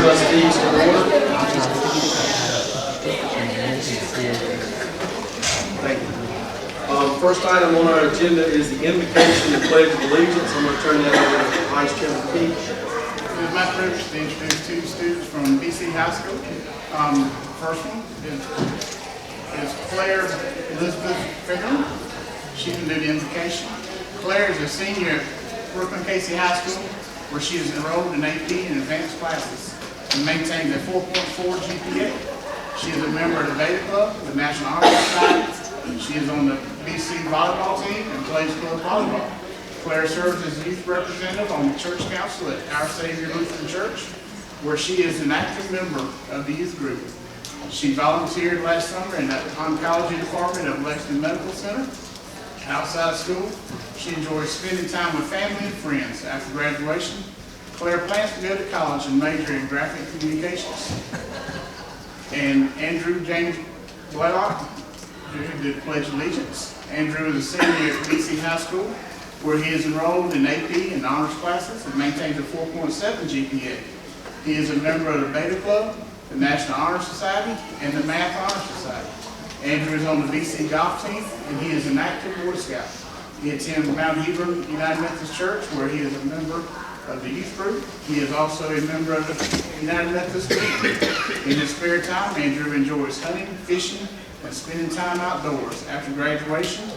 Trustees to order. Thank you. First item on our agenda is the invocation and pledge of allegiance. I'm going to turn that over to Vice Chairman Key. It is my privilege to introduce two students from BC High School. First one is Claire Elizabeth Figgin. She can do the invocation. Claire is a senior at Brooklyn Casey High School, where she is enrolled in AP and advanced classes and maintains a 4.4 GPA. She is a member of the Beta Club, the National Honor Society. She is on the BC volleyball team and plays club volleyball. Claire serves as youth representative on the church council at Our Savior Lutheran Church, where she is an active member of the youth group. She volunteered last summer in the oncology department of Lexington Medical Center. Outside of school, she enjoys spending time with family and friends. After graduation, Claire plans to go to college and major in graphic communications. And Andrew James Blaylock did the Pledge of Allegiance. Andrew is a senior at BC High School, where he is enrolled in AP and honors classes and maintains a 4.7 GPA. He is a member of the Beta Club, the National Honor Society, and the Math Honor Society. Andrew is on the BC golf team, and he is an active Boy Scout. He attends Mount Hebron United Methodist Church, where he is a member of the youth group. He is also a member of the United Methodist team. In his spare time, Andrew enjoys hunting, fishing, and spending time outdoors. After graduation,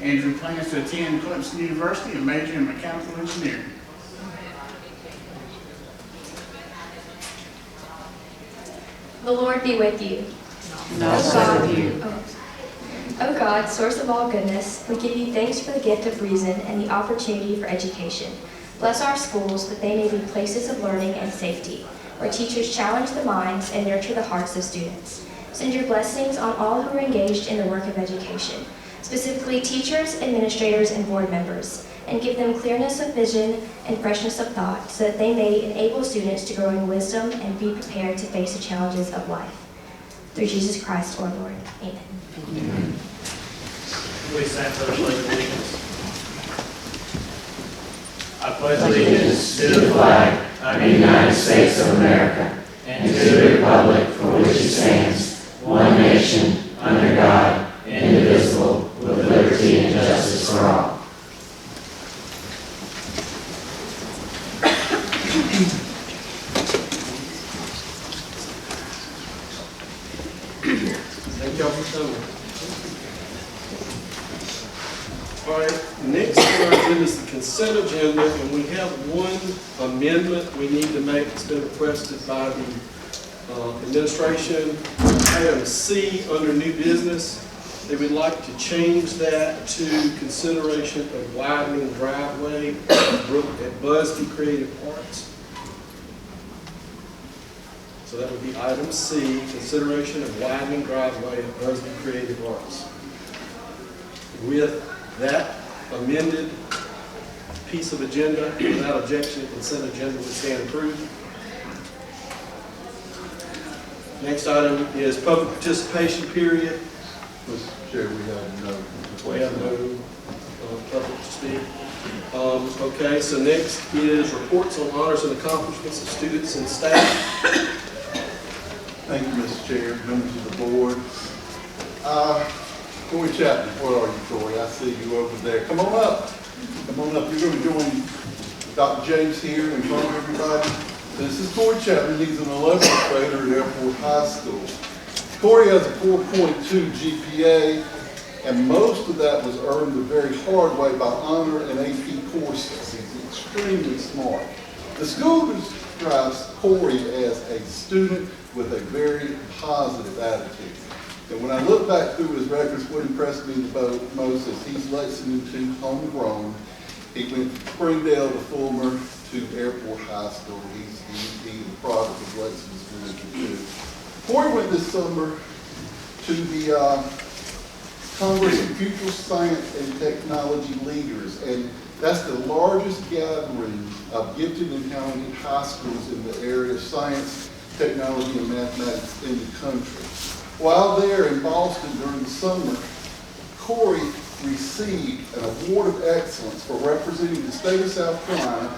Andrew plans to attend Clemson University and major in mechanical engineering. The Lord be with you. And also with you. O God, source of all goodness, we give you thanks for the gift of reason and the opportunity for education. Bless our schools that they may be places of learning and safety, where teachers challenge the minds and nurture the hearts of students. Send your blessings on all who are engaged in the work of education, specifically teachers, administrators, and board members, and give them clearness of vision and freshness of thought so that they may enable students to grow in wisdom and be prepared to face the challenges of life. Through Jesus Christ, our Lord. Amen. Amen. Please stand for the Pledge of Allegiance. I Pledge allegiance to the flag of the United States of America and to the republic for which it stands, one nation, under God, indivisible, with liberty and justice for all. Thank y'all for coming. All right, next on our agenda is the consent agenda, and we have one amendment we need to make. It's been requested by the administration. Item C under new business. They would like to change that to consideration of widening driveway at Busby Creative Arts. So that would be item C, consideration of widening driveway at Busby Creative Arts. With that amended piece of agenda, without objection, the consent agenda would stand approved. Next item is public participation period. Mr. Chair, we have no We have no public to speak. Okay, so next is reports on honors and accomplishments of students and staff. Thank you, Mr. Chair, members of the board. Corey Chapman, where are you, Corey? I see you over there. Come on up. Come on up. You're going to join Dr. James here in front of everybody. This is Corey Chapman. He's an 11th grader at Airport High School. Corey has a 4.2 GPA, and most of that was earned the very hard way by honor and AP courses. He's extremely smart. The school describes Corey as a student with a very positive attitude. And when I look back through his records, what impressed me the most is he's Lexington homegrown. He went from Springdale to Fulmer to Airport High School. He's the product of Lexington. Corey went this summer to the Congress of Future Science and Technology Leaders, and that's the largest gathering of gifted and talented high schools in the area of science, technology, and mathematics in the country. While there in Boston during the summer, Corey received an award of excellence for representing the state of South Carolina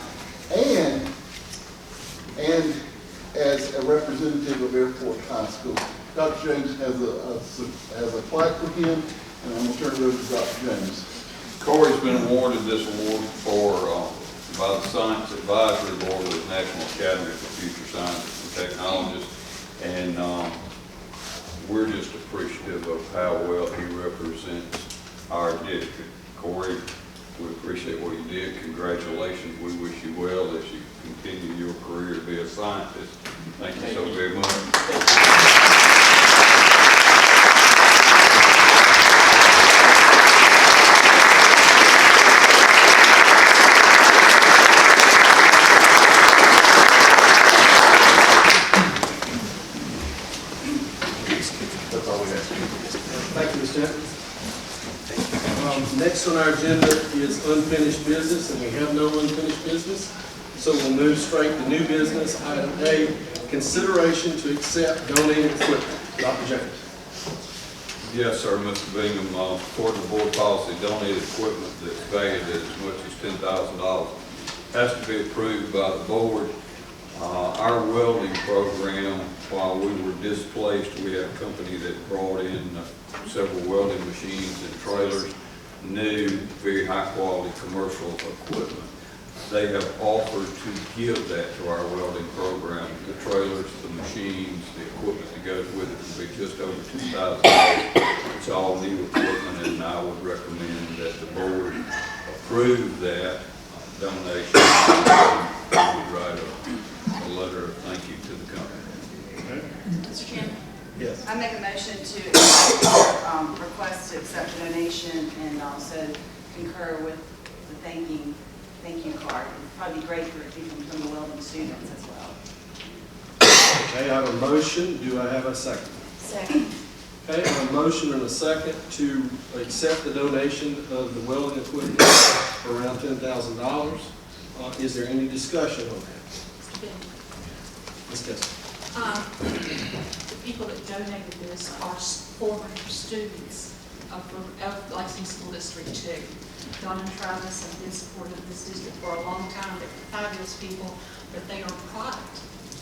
and as a representative of Airport High School. Dr. James has a plaque for him, and I'm going to turn it over to Dr. James. Corey's been awarded this award by the Science Advisory Board of the National Academy for Future Scientists and Technologists, and we're just appreciative of how well he represents our district. Corey, we appreciate what you did. Congratulations. We wish you well as you continue your career to be a scientist. Thank you so very much. Thank you, Mr. Chairman. Next on our agenda is unfinished business, and we have no unfinished business. So we'll move straight to new business. Item A, consideration to accept donated equipment. Dr. James. Yes, sir, Mr. Bingham. According to board policy, donated equipment that's valued at as much as $10,000 has to be approved by the board. Our welding program, while we were displaced, we had a company that brought in several welding machines and trailers, new, very high-quality commercial equipment. They have offered to give that to our welding program. The trailers, the machines, the equipment that goes with it will be just over $2,000. It's all new equipment, and I would recommend that the board approve that donation. I would write a letter of thank you to the company. Mr. Chairman? Yes. I make a motion to accept your request to accept the donation and also concur with the thank you card. It'd probably be great for people from the welding students as well. Okay, I have a motion. Do I have a second? Second. Okay, I have a motion and a second to accept the donation of the welding equipment for around $10,000. Is there any discussion on that? Ms. Kessler. The people that donated this are former students of Lexington School District 2. Don and Travis have been supportive of this district for a long time. They're fabulous people, but they are a product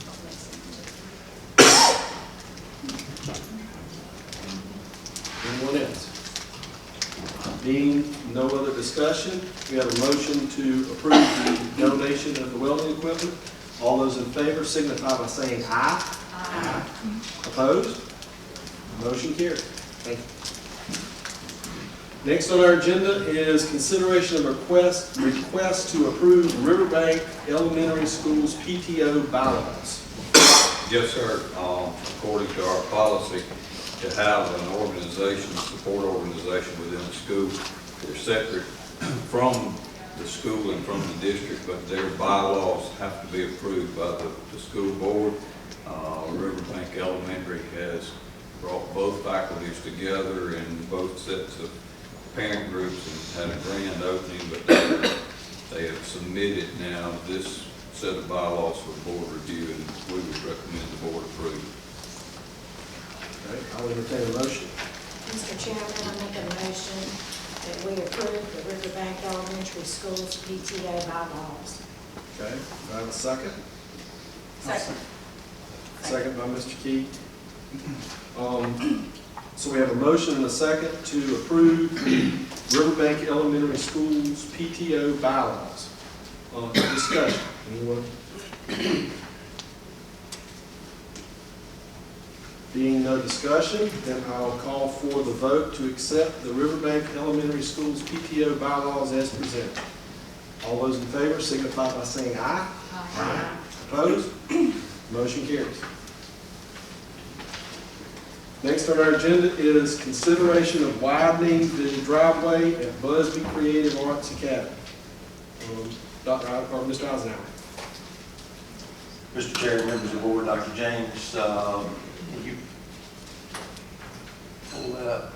of Lexington. Anyone else? Being no other discussion, we have a motion to approve the donation of the welding equipment. All those in favor signify by saying aye. Aye. Opposed? Motion carried. Thank you. Next on our agenda is consideration of request to approve Riverbank Elementary School's PTO bylaws. Yes, sir. According to our policy, to have an organization, support organization within the school, they're separate from the school and from the district, but their bylaws have to be approved by the school board. Riverbank Elementary has brought both faculties together and both sets of parent groups and had a grand opening, but they have submitted now this set of bylaws for board review, and we would recommend the board approve. Okay, I'll entertain a motion. Mr. Chairman, I make a motion that we approve the Riverbank Elementary School's PTA bylaws. Okay, do I have a second? Second. Second by Mr. Key. So we have a motion and a second to approve the Riverbank Elementary School's PTO bylaws. Discussion. Anyone? Being no discussion, then I'll call for the vote to accept the Riverbank Elementary School's PTO bylaws as presented. All those in favor signify by saying aye. Aye. Opposed? Motion carries. Next on our agenda is consideration of widening the driveway at Busby Creative Arts Academy. Mr. Eisenhower. Mr. Chair, members of the board, Dr. James,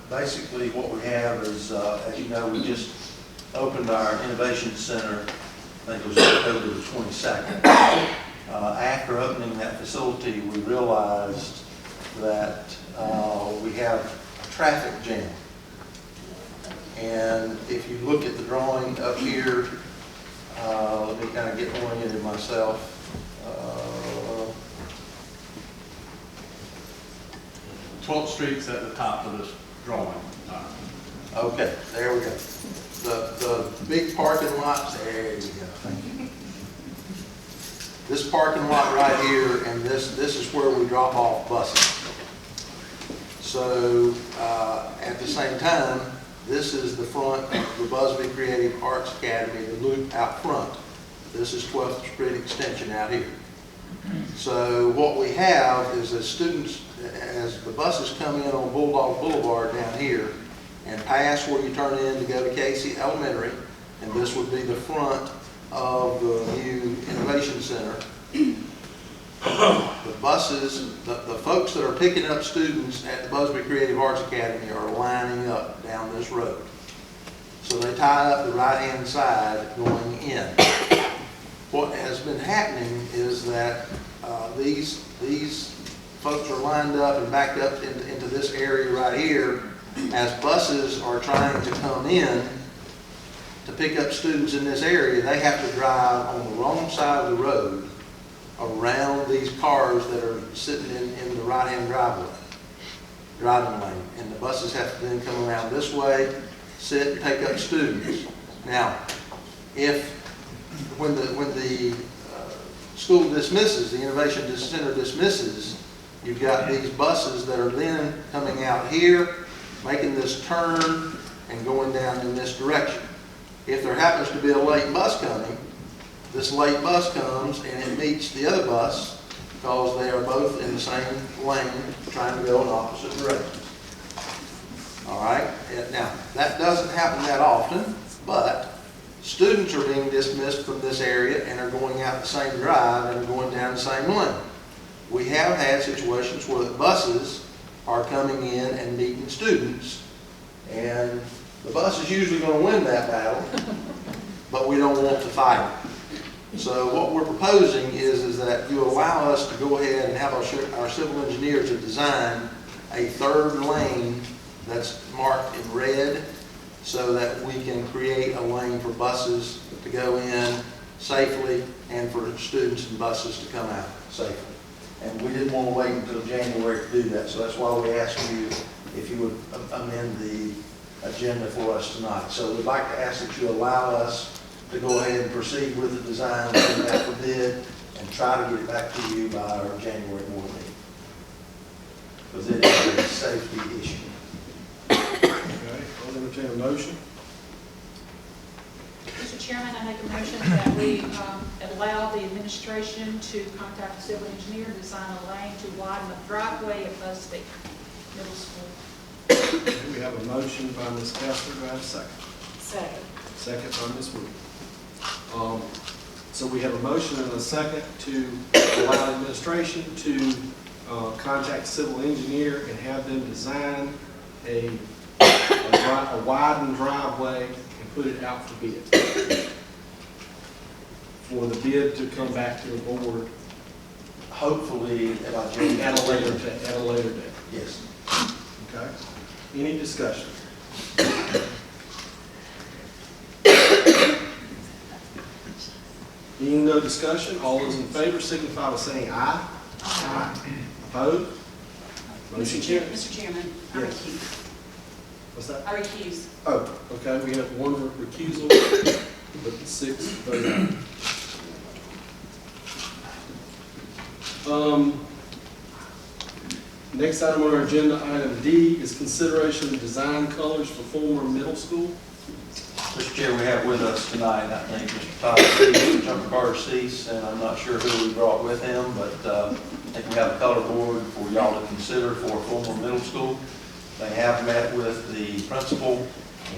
basically what we have is, as you know, we just opened our Innovation Center, I think it was October the 22nd. After opening that facility, we realized that we have a traffic jam. And if you look at the drawing up here, let me kind of get oriented myself. 12th Street's at the top of this drawing. Okay, there we go. The big parking lots, there you go, thank you. This parking lot right here, and this is where we drop off buses. So, at the same time, this is the front of the Busby Creative Arts Academy, the loop out front. This is 12th Street Extension out here. So what we have is as students, as the buses come in on Bulldog Boulevard down here and pass where you turn in to go to Casey Elementary, and this would be the front of the new Innovation Center. The buses, the folks that are picking up students at the Busby Creative Arts Academy are lining up down this road. So they tie up the right-hand side going in. What has been happening is that these folks are lined up and backed up into this area right here as buses are trying to come in to pick up students in this area. They have to drive on the wrong side of the road around these cars that are sitting in the right-hand driving lane. And the buses have to then come around this way, sit and pick up students. Now, when the school dismisses, the Innovation Center dismisses, you've got these buses that are then coming out here, making this turn and going down in this direction. If there happens to be a late bus coming, this late bus comes and it meets the other bus because they are both in the same lane trying to go in opposite directions. All right? Now, that doesn't happen that often, but students are being dismissed from this area and are going out the same drive and are going down the same lane. We have had situations where the buses are coming in and meeting students, and the bus is usually going to win that battle, but we don't want to fight it. So what we're proposing is that you allow us to go ahead and have our civil engineer to design a third lane that's marked in red so that we can create a lane for buses to go in safely and for students and buses to come out safely. And we didn't want to wait until January to do that, so that's why we asked you if you would amend the agenda for us tonight. So we'd like to ask that you allow us to go ahead and proceed with the design, send that for bid, and try to get it back to you by our January board meeting. Because it is a safety issue. Okay, I'll entertain a motion. Mr. Chairman, I make a motion that we allow the administration to contact the civil engineer to design a lane to widen the driveway at Busby Middle School. We have a motion by Ms. Kessler. Do I have a second? Second. Second by Ms. Wood. So we have a motion and a second to allow the administration to contact civil engineer and have them design a widened driveway and put it out for bid. For the bid to come back to the board Hopefully, by January. at a later date. Yes. Okay? Any discussion? Being no discussion, all those in favor signify by saying aye. Aye. Opposed? Motion carries. Mr. Chairman, I Yes. recuse. What's that? I recuse. Oh, okay, we have one recusal, but 6 vote aye. Next item on our agenda, item D, is consideration of design colors for former middle school. Mr. Chair, we have with us tonight, I think, Mr. Todd Cease, Jumper Carter Cease, and I'm not sure who we brought with him, but I think we have a color board for y'all to consider for Fulmer Middle School. They have met with the principal,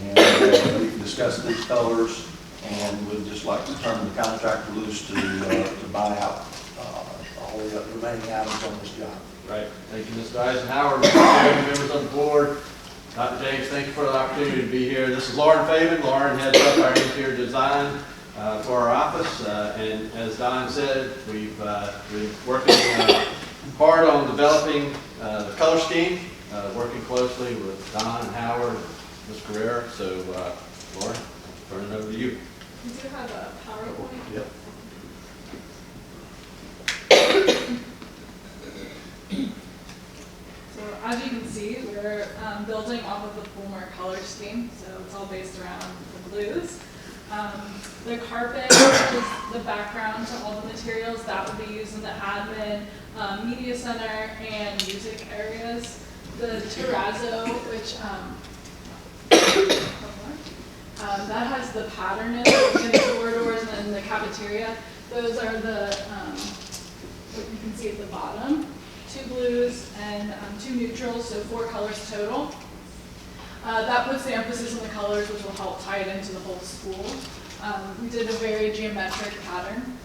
and we've discussed these colors, and we'd just like to turn the contractor loose to buy out all the remaining items on this job. Right. Thank you, Mr. Eisenhower, Mr. Chairman, members of the board. Dr. James, thank you for the opportunity to be here. This is Lauren Faven. Lauren heads up our interior design for our office. And as Don said, we've been working hard on developing the color scheme, working closely with Don and Howard and Ms. Carrera. So, Lauren, turn it over to you. You do have a PowerPoint? Yep. So as you can see, we're building off of the former color scheme, so it's all based around the blues. The carpet, which is the background to all the materials, that will be used in the admin, media center, and music areas. The terrazzo, which that has the pattern in the corridors and then the cafeteria. Those are the, what you can see at the bottom, 2 blues and 2 neutrals, so 4 colors total. That puts the emphasis on the colors, which will help tie it into the whole school. We did a very geometric pattern.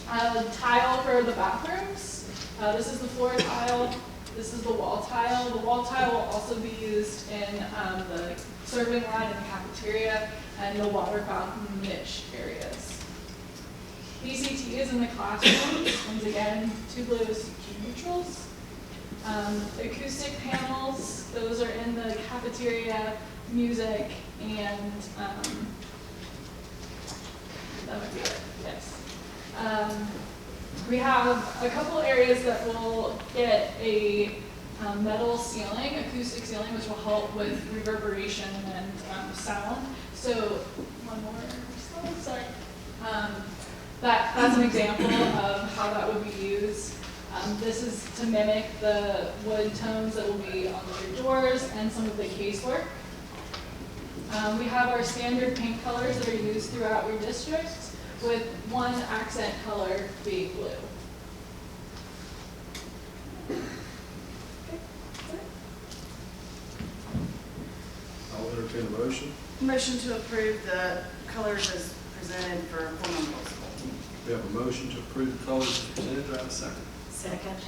Tile for the bathrooms. This is the floor tile. This is the wall tile. The wall tile will also be used in the serving line in the cafeteria and the water fountain niche areas. BCT is in the classrooms. Once again, 2 blues, 2 neutrals. Acoustic panels, those are in the cafeteria, music, and that might be it, yes. We have a couple areas that will get a metal ceiling, acoustic ceiling, which will help with reverberation and sound. So, one more slide, sorry. That's an example of how that would be used. This is to mimic the wood tones that will be on the doors and some of the casework. We have our standard paint colors that are used throughout your district, with one accent color being blue. I'll entertain a motion. Motion to approve the colors as presented for Former Middle School. We have a motion to approve the colors as presented. Do I have a second? Second.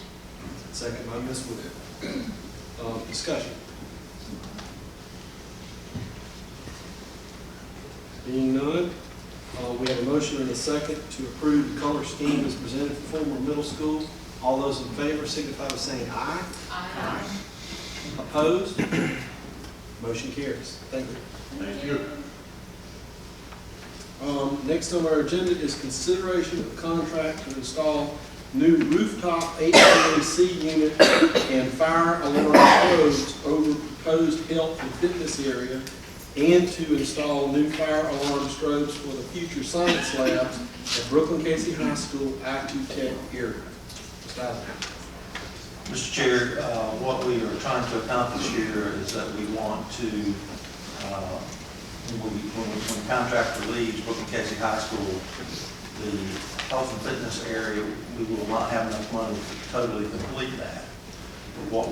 Second by Ms. Wood. Discussion. Being none, we have a motion and a second to approve the color scheme as presented for Former Middle School. All those in favor signify by saying aye. Aye. Opposed? Motion carries. Thank you. Thank you. Next on our agenda is consideration of contract to install new rooftop HVAC unit and fire alarm probes over proposed health and fitness area, and to install new fire alarm strobes for the future science labs at Brooklyn Casey High School I-2 Tech area. Mr. Eisenhower. Mr. Chair, what we are trying to accomplish here is that we want to, when the contractor leaves Brooklyn Casey High School, the health and fitness area, we will not have enough money to totally complete that. But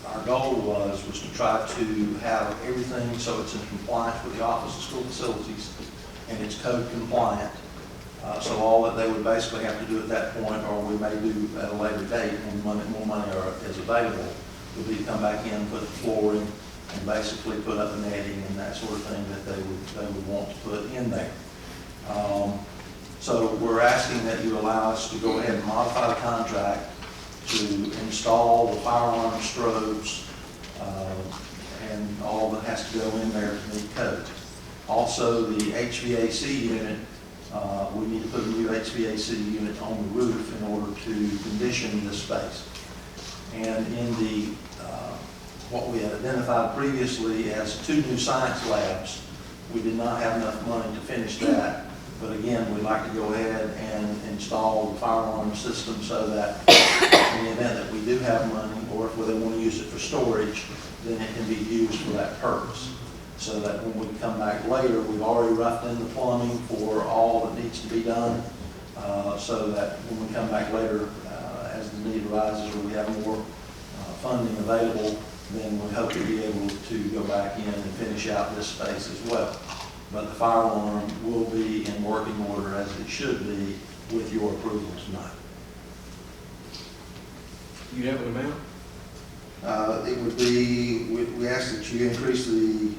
our goal was to try to have everything so it's in compliance with the Office of School Facilities and it's code compliant. So all that they would basically have to do at that point, or we may do at a later date when more money is available, would be to come back in, put the flooring, and basically put up the netting and that sort of thing that they would want to put in there. So we're asking that you allow us to go ahead and modify the contract to install the fire alarm strobes and all that has to go in there to meet code. Also, the HVAC unit, we need to put a new HVAC unit on the roof in order to condition this space. And in the what we had identified previously as 2 new science labs, we did not have enough money to finish that. But again, we'd like to go ahead and install the fire alarm system so that in the event that we do have money, or if they want to use it for storage, then it can be used for that purpose. So that when we come back later, we've already roughed in the plumbing for all that needs to be done, so that when we come back later, as the need arises or we have more funding available, then we hope to be able to go back in and finish out this space as well. But the fire alarm will be in working order as it should be with your approval tonight. Do you have an amount? It would be, we ask that you increase the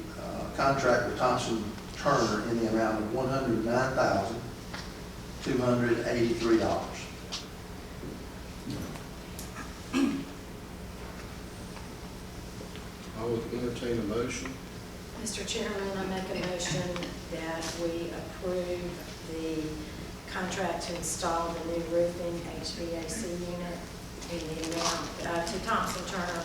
contract with Thompson Turner in the amount of $109,283. I would entertain a motion. Mr. Chairman, I make a motion that we approve the contract to install the new roofing HVAC unit in the amount to Thompson Turner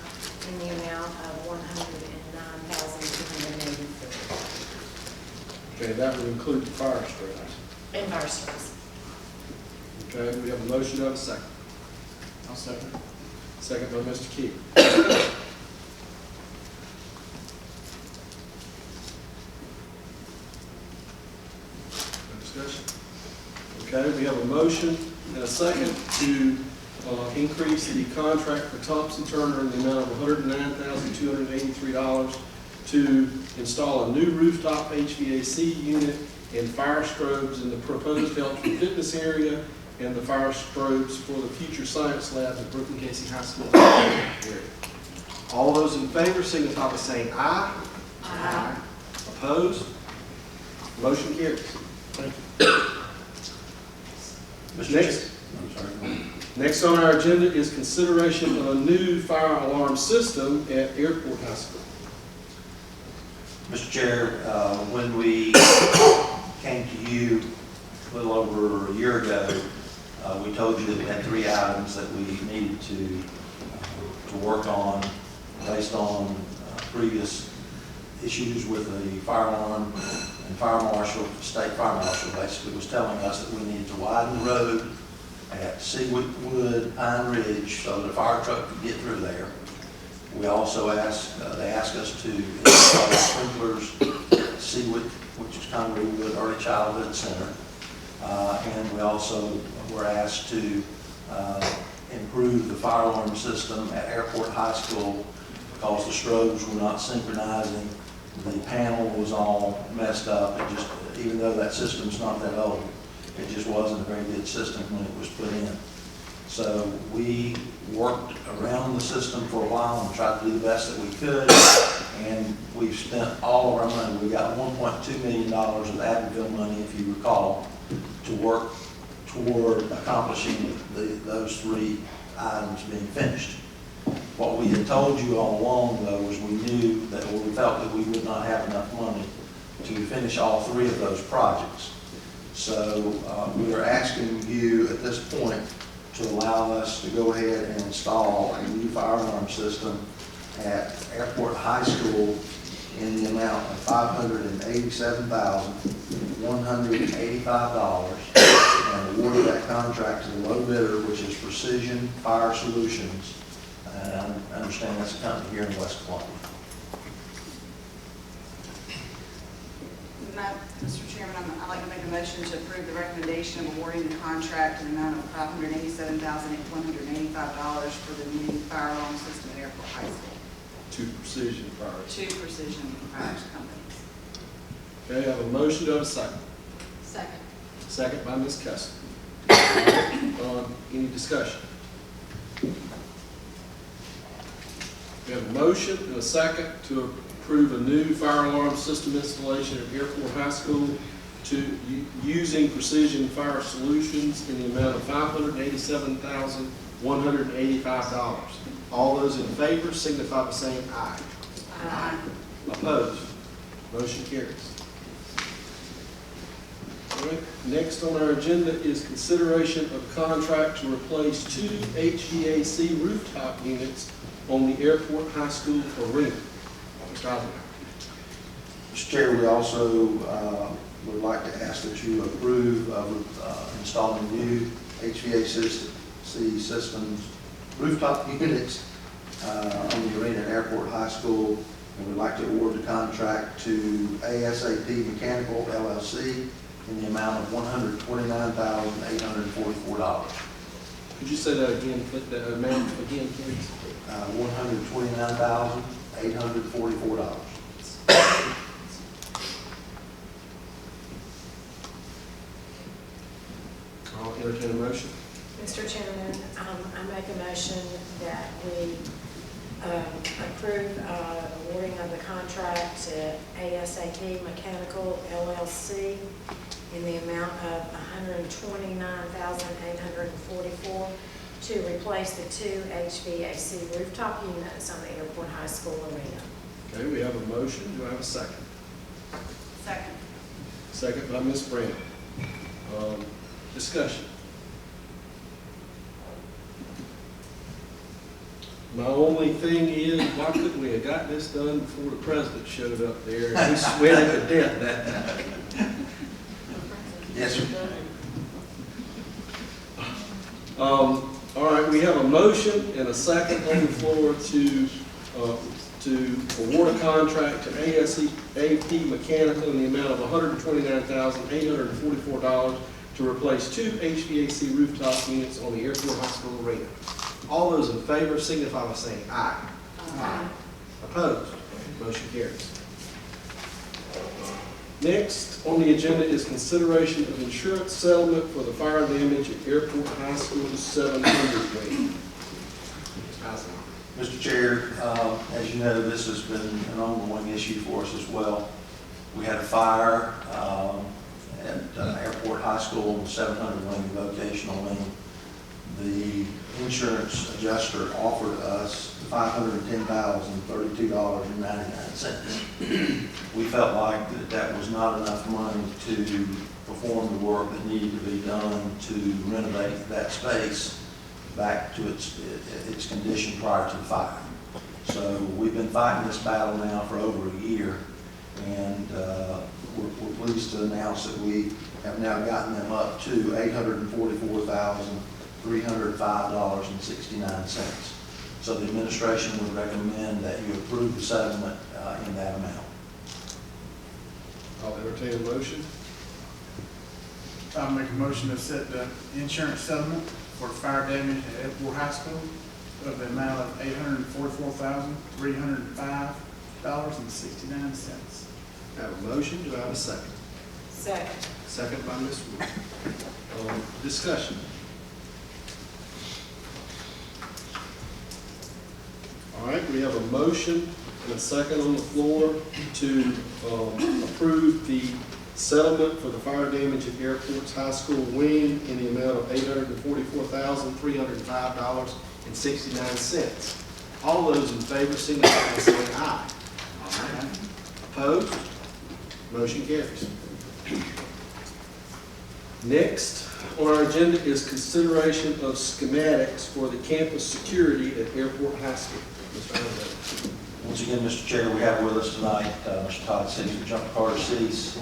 in the amount of $109,283. Okay, that would include the fire stripes. And fire service. Okay, we have a motion, do I have a second? I'll second. Second by Mr. Key. No discussion? Okay, we have a motion and a second to increase the contract for Thompson Turner in the amount of $109,283 to install a new rooftop HVAC unit and fire strobes in the proposed health and fitness area and the fire strobes for the future science lab at Brooklyn Casey High School. All those in favor signify by saying aye. Aye. Opposed? Motion carries. Thank you. Next on our agenda is consideration of a new fire alarm system at Airport High School. Mr. Chair, when we came to you a little over a year ago, we told you that we had 3 items that we needed to work on based on previous issues with the fire alarm and fire marshal, state fire marshal basically was telling us that we needed to widen the road at Seawood Pine Ridge so that a fire truck could get through there. We also asked, they asked us to install sprinklers at Seawood, which is Conway Wood Early Childhood Center. And we also were asked to improve the fire alarm system at Airport High School because the strobes were not synchronizing. The panel was all messed up. It just, even though that system's not that old, it just wasn't a very good system when it was put in. So we worked around the system for a while and tried to do the best that we could. And we've spent all of our money. We got $1.2 million of Abbeville money, if you recall, to work toward accomplishing those 3 items being finished. What we had told you all along, though, was we knew that, or we felt that we would not have enough money to finish all 3 of those projects. So we are asking you at this point to allow us to go ahead and install a new fire alarm system at Airport High School in the amount of $587,185 and award that contract to the low bidder, which is Precision Fire Solutions. And I understand that's a company here in West Columbia. Mr. Chairman, I'd like to make a motion to approve the recommendation of awarding the contract in the amount of $587,185 for the new fire alarm system at Airport High School. To Precision Fire. 2 Precision Fire companies. Okay, I have a motion, do I have a second? Second. Second by Ms. Kessler. Any discussion? We have a motion and a second to approve a new fire alarm system installation at Airport High School using Precision Fire Solutions in the amount of $587,185. All those in favor signify by saying aye. Aye. Opposed? Motion carries. All right. Next on our agenda is consideration of contract to replace 2 HVAC rooftop units on the Airport High School arena. Mr. Eisenhower. Mr. Chair, we also would like to ask that you approve of installing new HVAC systems, rooftop units on the arena at Airport High School. And we'd like to award the contract to ASAP Mechanical LLC in the amount of $129,844. Could you say that again, the amount again, please? $129,844. I'll entertain a motion. Mr. Chairman, I make a motion that we approve awarding of the contract to ASAP Mechanical LLC in the amount of $129,844 to replace the 2 HVAC rooftop units on the Airport High School arena. Okay, we have a motion. Do I have a second? Second. Second by Ms. Brandon. Discussion. My only thing is, why couldn't we have got this done before the president showed up there? And he sweated to death that night. Yes, sir. All right, we have a motion and a second on the floor to award a contract to AP Mechanical in the amount of $129,844 to replace 2 HVAC rooftop units on the Airport High School arena. All those in favor signify by saying aye. Aye. Opposed? Motion carries. Next on the agenda is consideration of insurance settlement for the fire damage at Airport High School 700 wing. Mr. Chair, as you know, this has been an ongoing issue for us as well. We had a fire at Airport High School, the 700 wing vocational wing. The insurance adjuster offered us $510,032.99. We felt like that was not enough money to perform the work that needed to be done to renovate that space back to its condition prior to the fire. So we've been fighting this battle now for over a year, and we're pleased to announce that we have now gotten them up to $844,305.69. So the administration would recommend that you approve the settlement in that amount. I'll entertain a motion. I'll make a motion to set the insurance settlement for fire damage at Airport High School of the amount of $844,305.69. I have a motion. Do I have a second? Second. Second by Ms. Wood. Discussion. All right, we have a motion and a second on the floor to approve the settlement for the fire damage at Airport's High School wing in the amount of $844,305.69. All those in favor signify by saying aye. Aye. Opposed? Motion carries. Next on our agenda is consideration of schematics for the campus security at Airport High School. Mr. Alexander. Once again, Mr. Chair, we have with us tonight Mr. Todd City of Jump Carter Cities,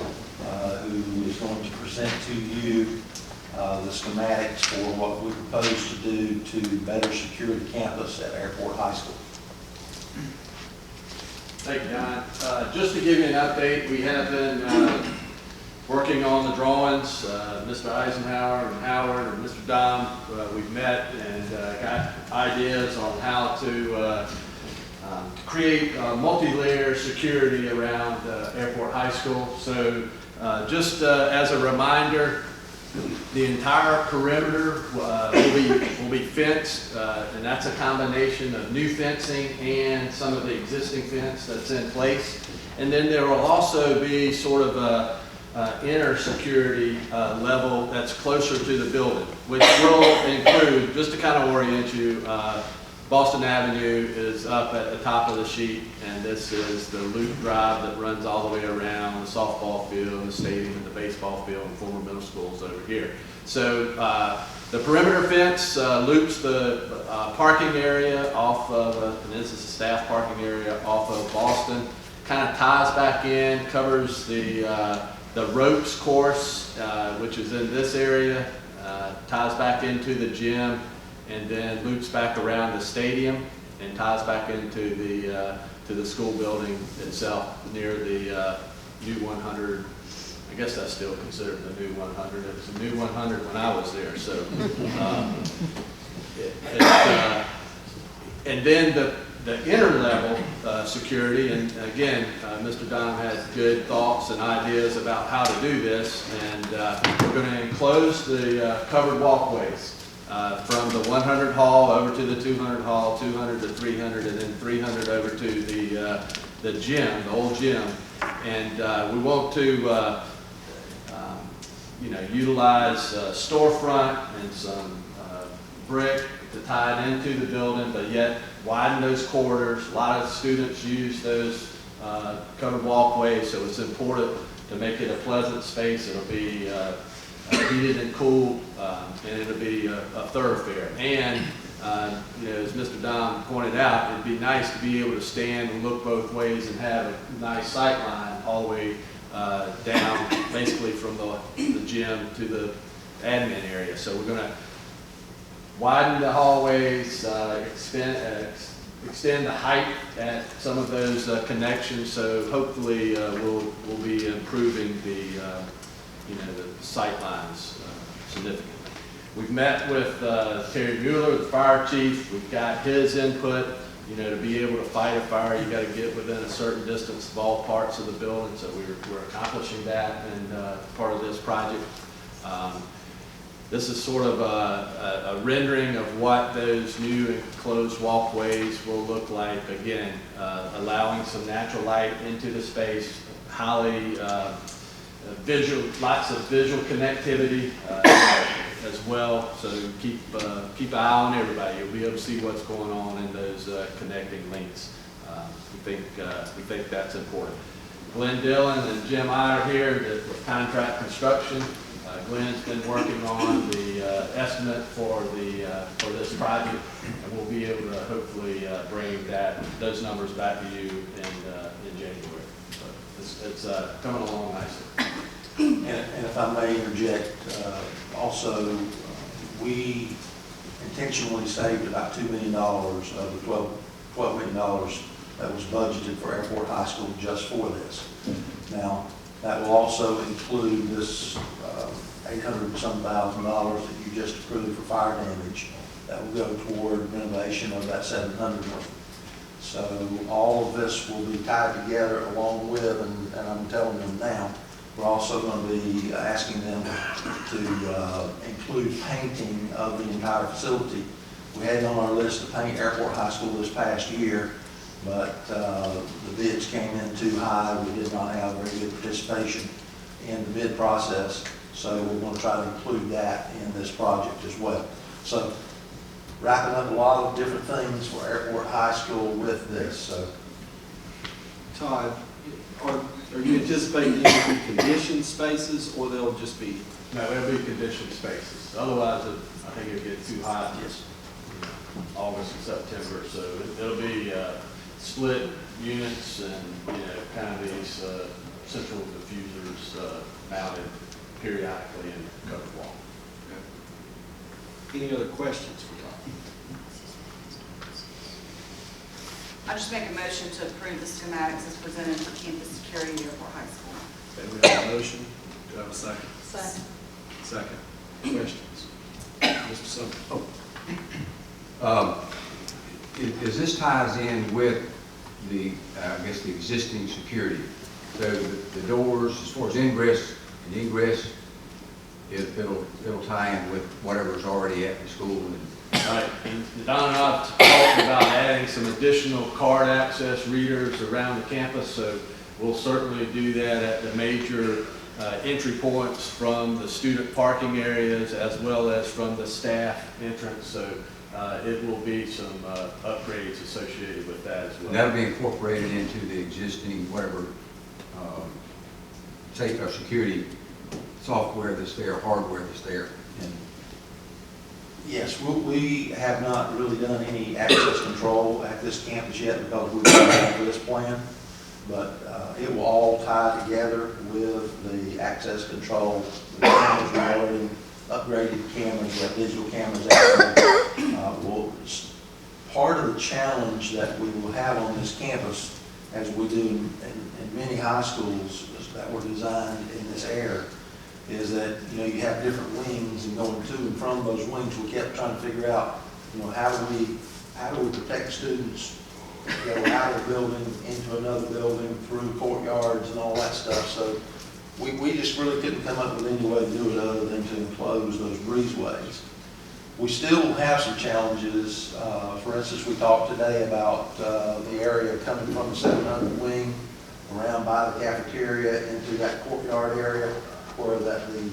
who is going to present to you the schematics for what we propose to do to better secure the campus at Airport High School. Thank you, John. Just to give you an update, we have been working on the drawings. Mr. Eisenhower and Howard and Mr. Dom, we've met and got ideas on how to create multi-layer security around Airport High School. So just as a reminder, the entire perimeter will be fenced, and that's a combination of new fencing and some of the existing fence that's in place. And then there will also be sort of a inner security level that's closer to the building, which will include, just to kind of orient you, Boston Avenue is up at the top of the sheet, and this is the loop drive that runs all the way around the softball field, the stadium, and the baseball field, and former middle schools over here. So the perimeter fence loops the parking area off of, and this is a staff parking area off of Boston, kind of ties back in, covers the ropes course, which is in this area, ties back into the gym, and then loops back around the stadium and ties back into the school building itself near the new 100. I guess that's still considered the new 100. It was the new 100 when I was there. So, and then the inner level security, and again, Mr. Dom had good thoughts and ideas about how to do this, and we're going to enclose the covered walkways from the 100 hall over to the 200 hall, 200 to 300, and then 300 over to the gym, the old gym. And we want to utilize storefront and some brick to tie it into the building, but yet widen those corridors. A lot of students use those covered walkways, so it's important to make it a pleasant space. It'll be heated and cooled, and it'll be a thoroughfare. And As Mr. Don pointed out, it'd be nice to be able to stand and look both ways and have a nice sight line all the way down, basically from the gym to the admin area. So we're going to widen the hallways, extend the height at some of those connections. So hopefully we'll be improving the sight lines significantly. We've met with Terry Mueller, the fire chief. We've got his input. To be able to fight a fire, you got to get within a certain distance of all parts of the building. So we're accomplishing that and part of this project. This is sort of a rendering of what those new enclosed walkways will look like. Again, allowing some natural light into the space, highly visual, lots of visual connectivity as well. So keep an eye on everybody. You'll be able to see what's going on in those connecting links. We think that's important. Glenn Dillon and Jim Iyer here with Contract Construction. Glenn's been working on the estimate for this project, and we'll be able to hopefully bring those numbers back to you in January. So it's coming along nicely. And if I may interject, also, we intentionally saved about $2 million of the $12 million that was budgeted for Airport High School just for this. Now, that will also include this $800-some thousand that you just approved for fire damage that will go toward renovation of that 700 one. So all of this will be tied together along with, and I'm telling them now, we're also going to be asking them to include painting of the entire facility. We had on our list to paint Airport High School this past year, but the bids came in too high. We did not have very good participation in the bid process, so we're going to try to include that in this project as well. So wrapping up a lot of different things for Airport High School with this. So, Todd, are you anticipating these will be conditioned spaces, or they'll just be? No, there'll be conditioned spaces. Otherwise, I think it'll get too hot. yes. August and September, so it'll be split units and kind of these central diffusers mounted periodically in covered wall. Okay. Any other questions for Todd? I just make a motion to approve the schematics as presented for campus security at Airport High School. Okay, we have a motion. Do I have a second? Second. Second. Questions? Mr. Summer. As this ties in with the, I guess, the existing security, so the doors, as far as ingress and egress, it'll tie in with whatever's already at the school. Right, and Don and I have talked about adding some additional card access readers around the campus, so we'll certainly do that at the major entry points from the student parking areas as well as from the staff entrance. So it will be some upgrades associated with that as well. And that'll be incorporated into the existing whatever security software that's there, hardware that's there. And Yes, we have not really done any access control at this campus yet because we've got this plan, but it will all tie together with the access control. The cameras we're already upgraded cameras, we have digital cameras out there. Part of the challenge that we will have on this campus, as we do in many high schools that were designed in this area, is that you have different wings, and going to and from those wings, we kept trying to figure out how do we protect students out of the building into another building through courtyards and all that stuff. So we just really couldn't come up with any way to do it other than to enclose those breezeways. We still have some challenges. For instance, we talked today about the area coming from the 700 wing around by the cafeteria into that courtyard area, where that the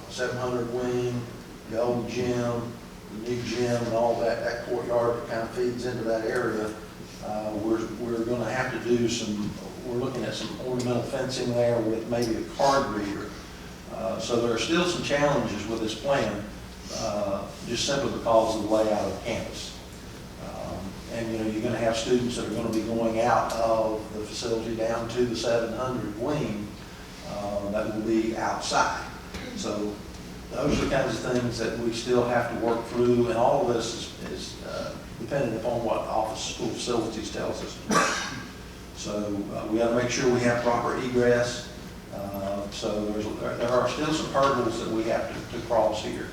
700 wing, the old gym, the new gym, and all that courtyard that kind of feeds into that area. We're going to have to do we're looking at some ornamental fencing there with maybe a card reader. So there are still some challenges with this plan. just simply because of the layout of the campus. And, you know, you're going to have students that are going to be going out of the facility down to the 700 wing that will be outside. So those are the kinds of things that we still have to work through, and all of this is dependent upon what Office of School Facilities tells us. So we got to make sure we have proper egress. So there are still some hurdles that we have to cross here.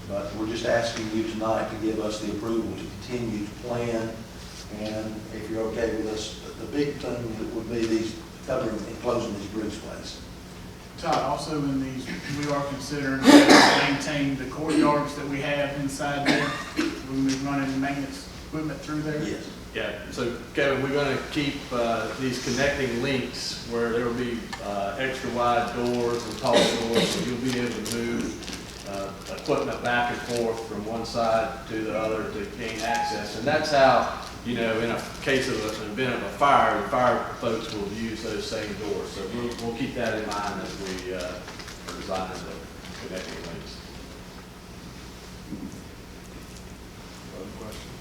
But we're just asking you tonight to give us the approval to continue to plan. And if you're okay with us, the big thing that would be these covering and closing these breezeways. Todd, also in these, we are considering to maintain the courtyards that we have inside there. We'll be running maintenance equipment through there. Yes. Yeah, so Kevin, we're going to keep these connecting links where there will be extra wide doors and tall doors, so you'll be able to move equipment back and forth from one side to the other to gain access. And that's how, you know, in a case of an event of a fire, the fire folks will use those same doors. So we'll keep that in mind as we are designing the connecting links. Other questions?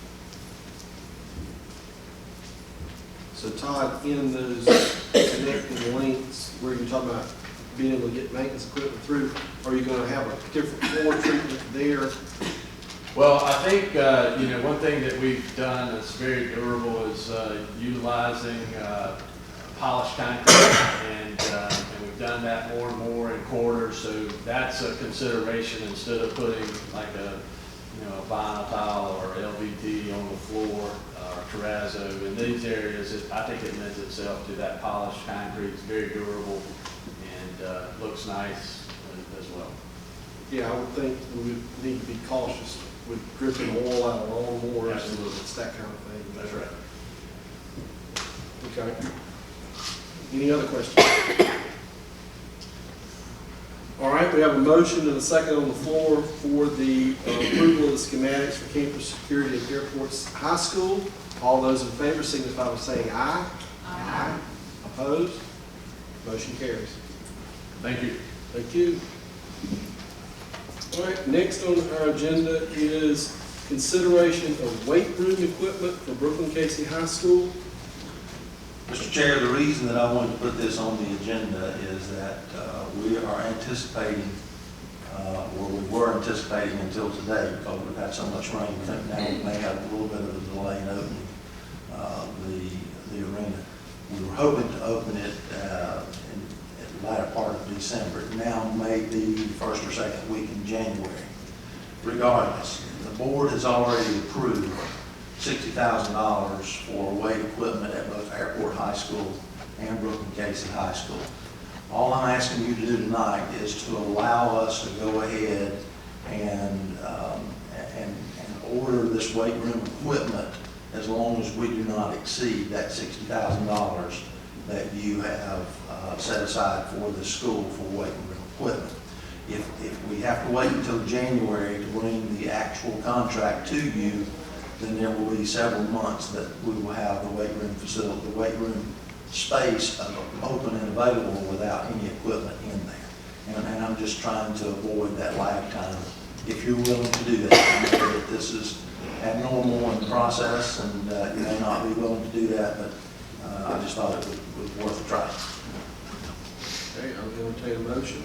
So Todd, in those connecting links where you're talking about being able to get maintenance equipment through, are you going to have a different floor treatment there? Well, I think, you know, one thing that we've done that's very durable is utilizing polished concrete, and we've done that more and more in corridors, so that's a consideration instead of putting like a, you know, a vinyl tile or LVT on the floor or terrazzo. In these areas, I think it lends itself to that polished concrete. It's very durable and looks nice as well. Yeah, I would think we would need to be cautious with dripping oil out of lawnmowers. Absolutely. It's that kind of thing. That's right. Okay. Any other questions? All right, we have a motion and a second on the floor for the approval of the schematics for campus security at Airports High School. All those in favor signify by saying aye. Aye. Opposed? Motion carries. Thank you. Thank you. All right, next on our agenda is consideration of weight room equipment for Brooklyn Casey High School. Mr. Chair, the reason that I wanted to put this on the agenda is that we are anticipating, or we were anticipating until today, because we've had so much rain, I think now we may have a little bit of a delay in opening the arena. We were hoping to open it in the latter part of December. It now may be the first or second week in January. Regardless, the board has already approved $60,000 for weight equipment at both Airport High School and Brooklyn Casey High School. All I'm asking you to do tonight is to allow us to go ahead and order this weight room equipment as long as we do not exceed that $60,000 that you have set aside for the school for weight room equipment. If we have to wait until January to bring the actual contract to you, then there will be several months that we will have the weight room facility, the weight room space open and available without any equipment in there. And I'm just trying to avoid that lag time. If you're willing to do that, I know that this is abnormal in the process, and you may not be willing to do that, but I just thought it was worth a try. Okay, I'll entertain a motion.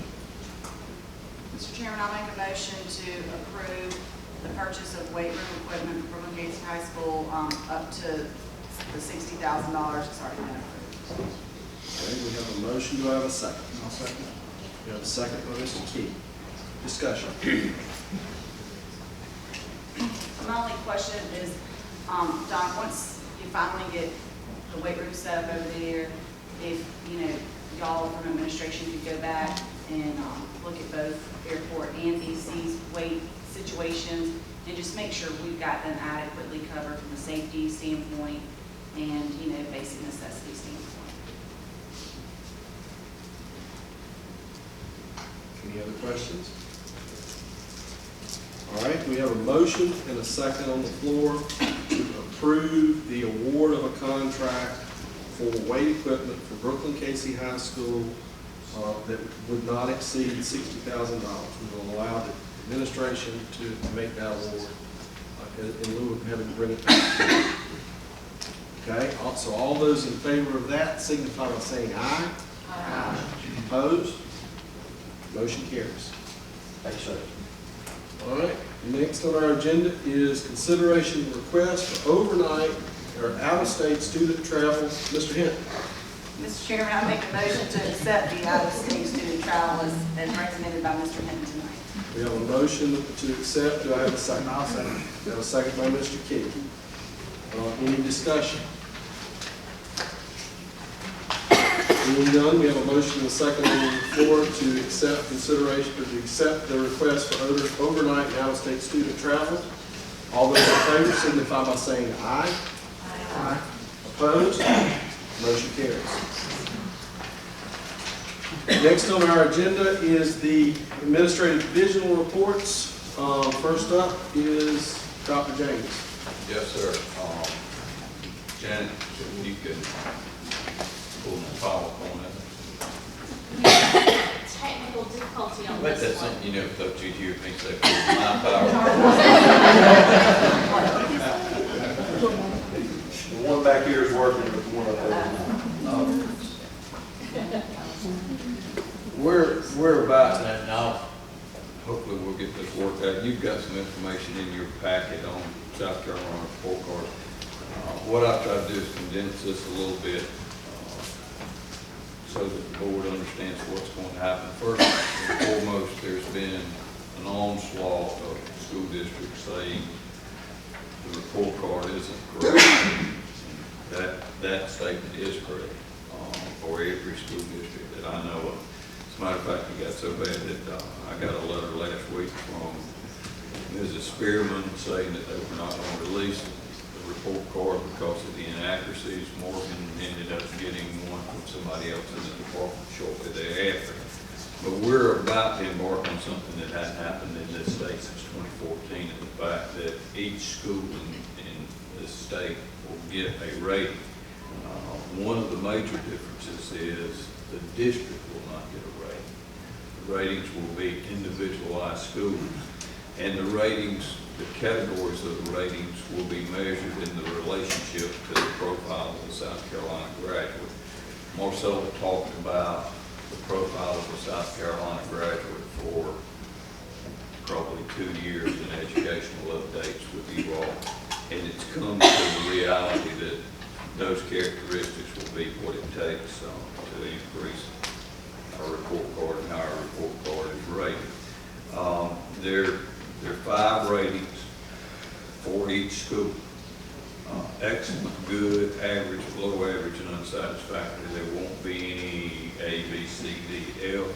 Mr. Chairman, I'll make a motion to approve the purchase of weight room equipment for Brooklyn Casey High School up to the $60,000 that's already been approved. Okay, we have a motion. Do I have a second? I'll second. We have a second by Mr. Key. Discussion. My only question is, Don, once you finally get the weight room set up over there, if, you know, y'all from administration could go back and look at both airport and BC's weight situations and just make sure we've got them adequately covered from a safety standpoint and, you know, basic necessity standpoint. Any other questions? All right, we have a motion and a second on the floor to approve the award of a contract for weight equipment for Brooklyn Casey High School that would not exceed $60,000. We will allow administration to make that award in lieu of having to bring it back. Okay, so all those in favor of that signify by saying aye. Aye. Opposed? Motion carries. Thanks, sir. All right, next on our agenda is consideration of request for overnight or out-of-state student travel. Mr. Hinton. Mr. Chairman, I make a motion to accept the out-of-state student travel as recommended by Mr. Hinton tonight. We have a motion to accept. Do I have a second? I'll second. We have a second by Mr. Key. Any discussion? Being done, we have a motion and a second on the floor to accept consideration or to accept the request for overnight and out-of-state student travel. All those in favor signify by saying aye. Aye. Opposed? Motion carries. Next on our agenda is the administrative divisional reports. First up is Dr. James. Yes, sir. Janet, if you could pull my file on it. Technical difficulty on But this that's one. something you never thought you'd hear me say, pull my power. The one back here is working, but the one up there. We're about that now. Hopefully we'll get this worked out. You've got some information in your packet on South Carolina report card. What I've tried to do is condense this a little bit so that the board understands what's going to happen. First and foremost, there's been an onslaught of school districts saying the report card isn't correct. That statement is correct for every school district that I know of. As a matter of fact, it got so bad that I got a letter last week from Mrs. Spearman saying that they were not going to release the report card because of the inaccuracies. Morgan ended up getting one from somebody else in the department shortly thereafter. But we're about to embark on something that hadn't happened in this state since 2014, and the fact that each school in this state will get a rating. One of the major differences is the district will not get a rating. The ratings will be individualized schools, and the ratings, the categories of the ratings will be measured in the relationship to the profile of the South Carolina graduate. Marcella talked about the profile of the South Carolina graduate for probably 2 years in educational updates with you all, and it's come to the reality that those characteristics will be what it takes to increase our report card and how our report card is rated. There are 5 ratings for each school. Excellent, good, average, below average, and unsatisfactory. There won't be any A, B, C, D, F.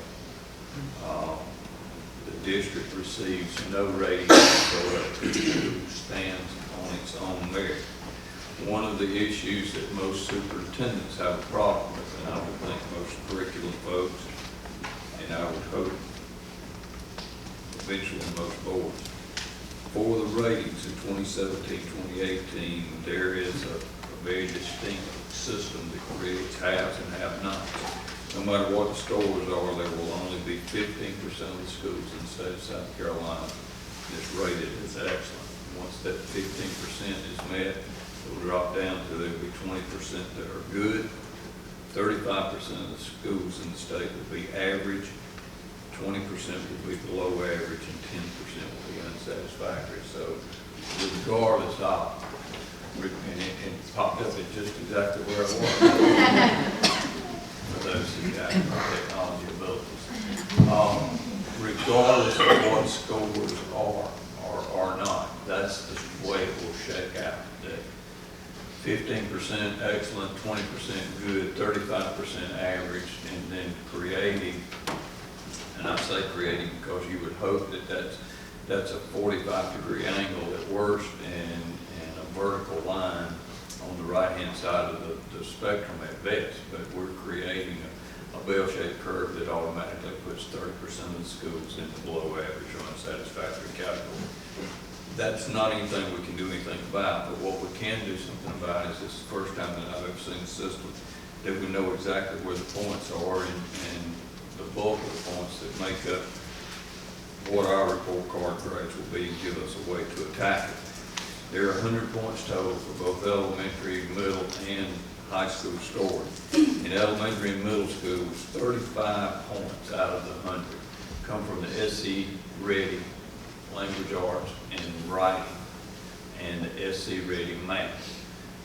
The district receives no rating, so the school stands on its own merit. One of the issues that most superintendents have a problem with, and I would think most curriculum folks, and I would hope eventually most boards, for the ratings in 2017, 2018, there is a very distinct system that creates haves and have-nots. No matter what the scores are, there will only be 15% of the schools in the state of South Carolina that's rated as excellent. Once that 15% is met, it'll drop down to there'll be 20% that are good, 35% of the schools in the state will be average, 20% will be below average, and 10% will be unsatisfactory. So regardless of, and it popped up at just exactly where I was for those who got technology abilities. Regardless of what scores are or are not, that's the way it will shake out. That 15% excellent, 20% good, 35% average, and then creating, and I say creating because you would hope that that's a 45-degree angle at worst and a vertical line on the right-hand side of the spectrum at best, but we're creating a bell-shaped curve that automatically puts 30% of the schools into below average or unsatisfactory category. That's not anything we can do anything about, but what we can do something about is this is the first time that I've ever seen a system that we know exactly where the points are and the bulk of the points that make up what our report card grades will be and give us a way to attack it. There are 100 points total for both elementary, middle, and high school scoring. In elementary and middle schools, 35 points out of the 100 come from the SE Ready language arts and writing and the SC Ready math.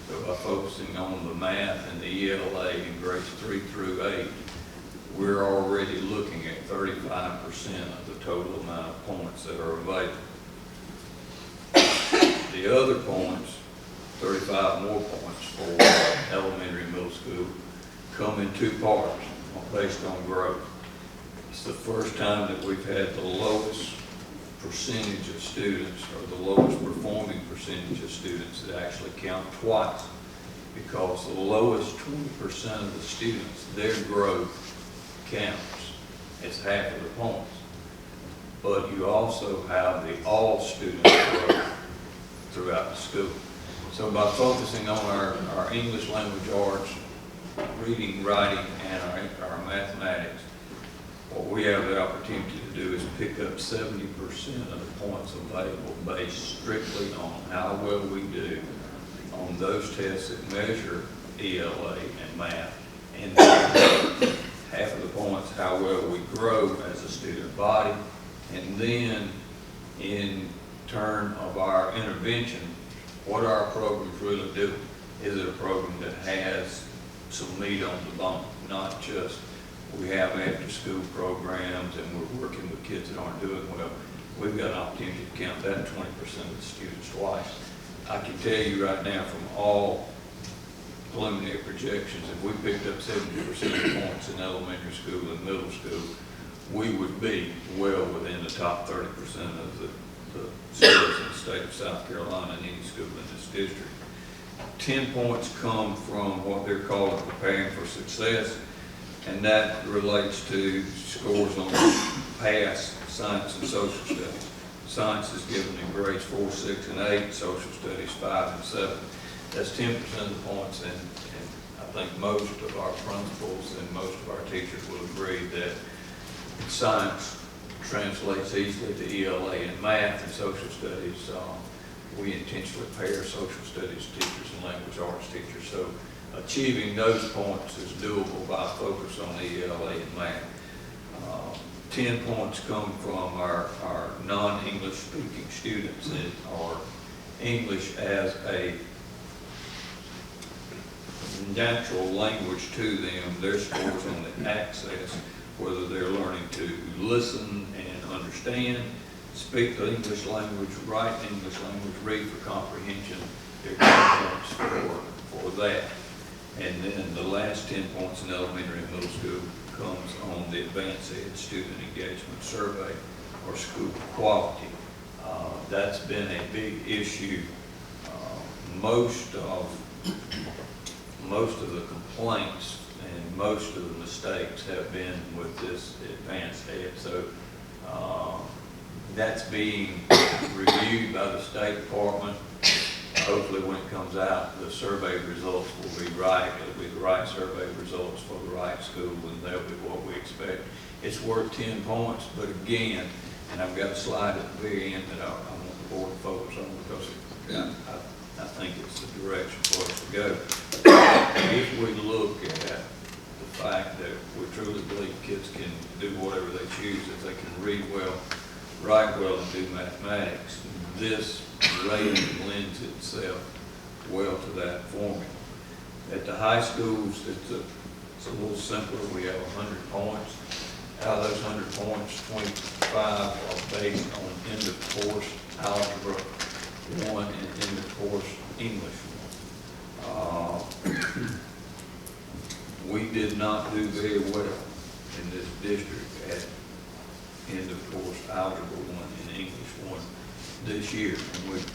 So by focusing on the math and the ELA in grades 3 through 8, we're already looking at 35% of the total amount of points that are available. The other points, 35 more points for elementary and middle school, come in two parts based on growth. It's the first time that we've had the lowest percentage of students, or the lowest performing percentage of students that actually count twice, because the lowest 20% of the students, their growth counts as half of the points. But you also have the all student growth throughout the school. So by focusing on our English language arts, reading, writing, and our mathematics, what we have the opportunity to do is pick up 70% of the points available based strictly on how well we do on those tests that measure ELA and math, and half of the points how well we grow as a student body. And then in turn of our intervention, what our programs really do. Is it a program that has some meat on the bone, not just we have after-school programs and we're working with kids that aren't doing well. We've got an opportunity to count that 20% of the students twice. I can tell you right now from all preliminary projections, if we picked up 70% of the points in elementary school and middle school, we would be well within the top 30% of the schools in the state of South Carolina and any school in this district. 10 points come from what they're calling preparing for success, and that relates to scores on past science and social studies. Science is given in grades 4, 6, and 8, social studies 5 and 7. That's 10% of the points, and I think most of our principals and most of our teachers will agree that science translates easily to ELA and math and social studies. We intentionally pair social studies teachers and language arts teachers. So achieving those points is doable by focus on ELA and math. 10 points come from our non-English speaking students that are English as a natural language to them. Their scores on the access, whether they're learning to listen and understand, speak the English language, write English language, read for comprehension, they're 10 points for that. And then the last 10 points in elementary and middle school comes on the Advanced Ed Student Engagement Survey, or school quality. That's been a big issue. Most of the complaints and most of the mistakes have been with this Advanced Ed. So that's being reviewed by the State Department. Hopefully when it comes out, the survey results will be right. It'll be the right survey results for the right school, and that'll be what we expect. It's worth 10 points, but again, and I've got a slide at the very end that I want the board to focus on, because I think it's the direction for us to go. If we look at the fact that we truly believe kids can do whatever they choose, if they can read well, write well, and do mathematics, this rating lends itself well to that formula. At the high schools, it's a little simpler. We have 100 points. Out of those 100 points, 25 are based on end-of-course algebra 1 and end-of-course English 1. We did not do very well in this district at end-of-course algebra 1 and English 1 this year, and we've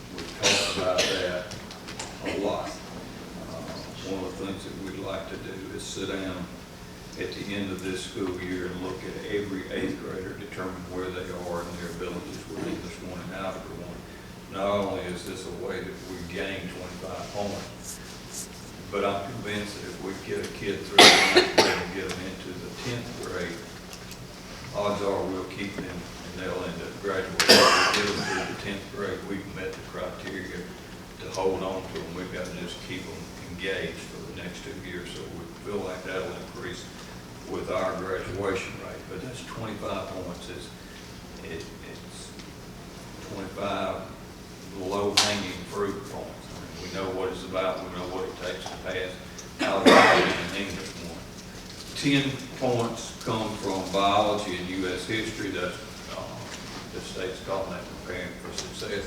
talked about that a lot. One of the things that we'd like to do is sit down at the end of this school year and look at every 8th grader, determine where they are in their abilities with English 1 and algebra 1. Not only is this a way that we gain 25 points, but I'm convinced that if we get a kid through the 9th grade and get them into the 10th grade, odds are we'll keep them and they'll end up graduating. If we get them through the 10th grade, we've met the criteria to hold on to them. We've got to just keep them engaged for the next 2 years, so we feel like that'll increase with our graduation rate. But that's 25 points. It's 25 low-hanging fruit points. I mean, we know what it's about. We know what it takes to pass algebra and English 1. 10 points come from biology and U.S. history. That's the state's calling that preparing for success.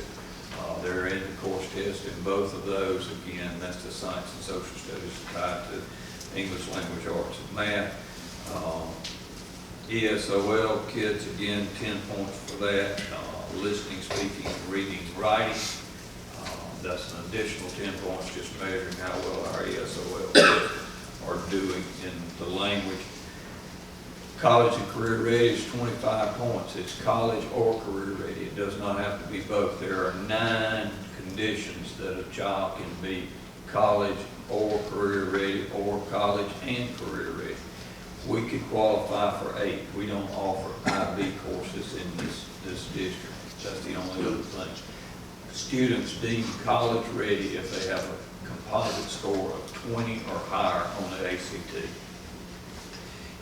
They're in the course test in both of those. Again, that's the science and social studies tied to English language arts and math. ESOL kids, again, 10 points for that. Listening, speaking, reading, writing. That's an additional 10 points, just measuring how well our ESOL kids are doing in the language. College and career ready is 25 points. It's college or career ready. It does not have to be both. There are 9 conditions that a child can be college or career ready or college and career ready. We could qualify for 8. We don't offer IB courses in this district. That's the only other thing. Students deemed college ready if they have a composite score of 20 or higher on the ACT.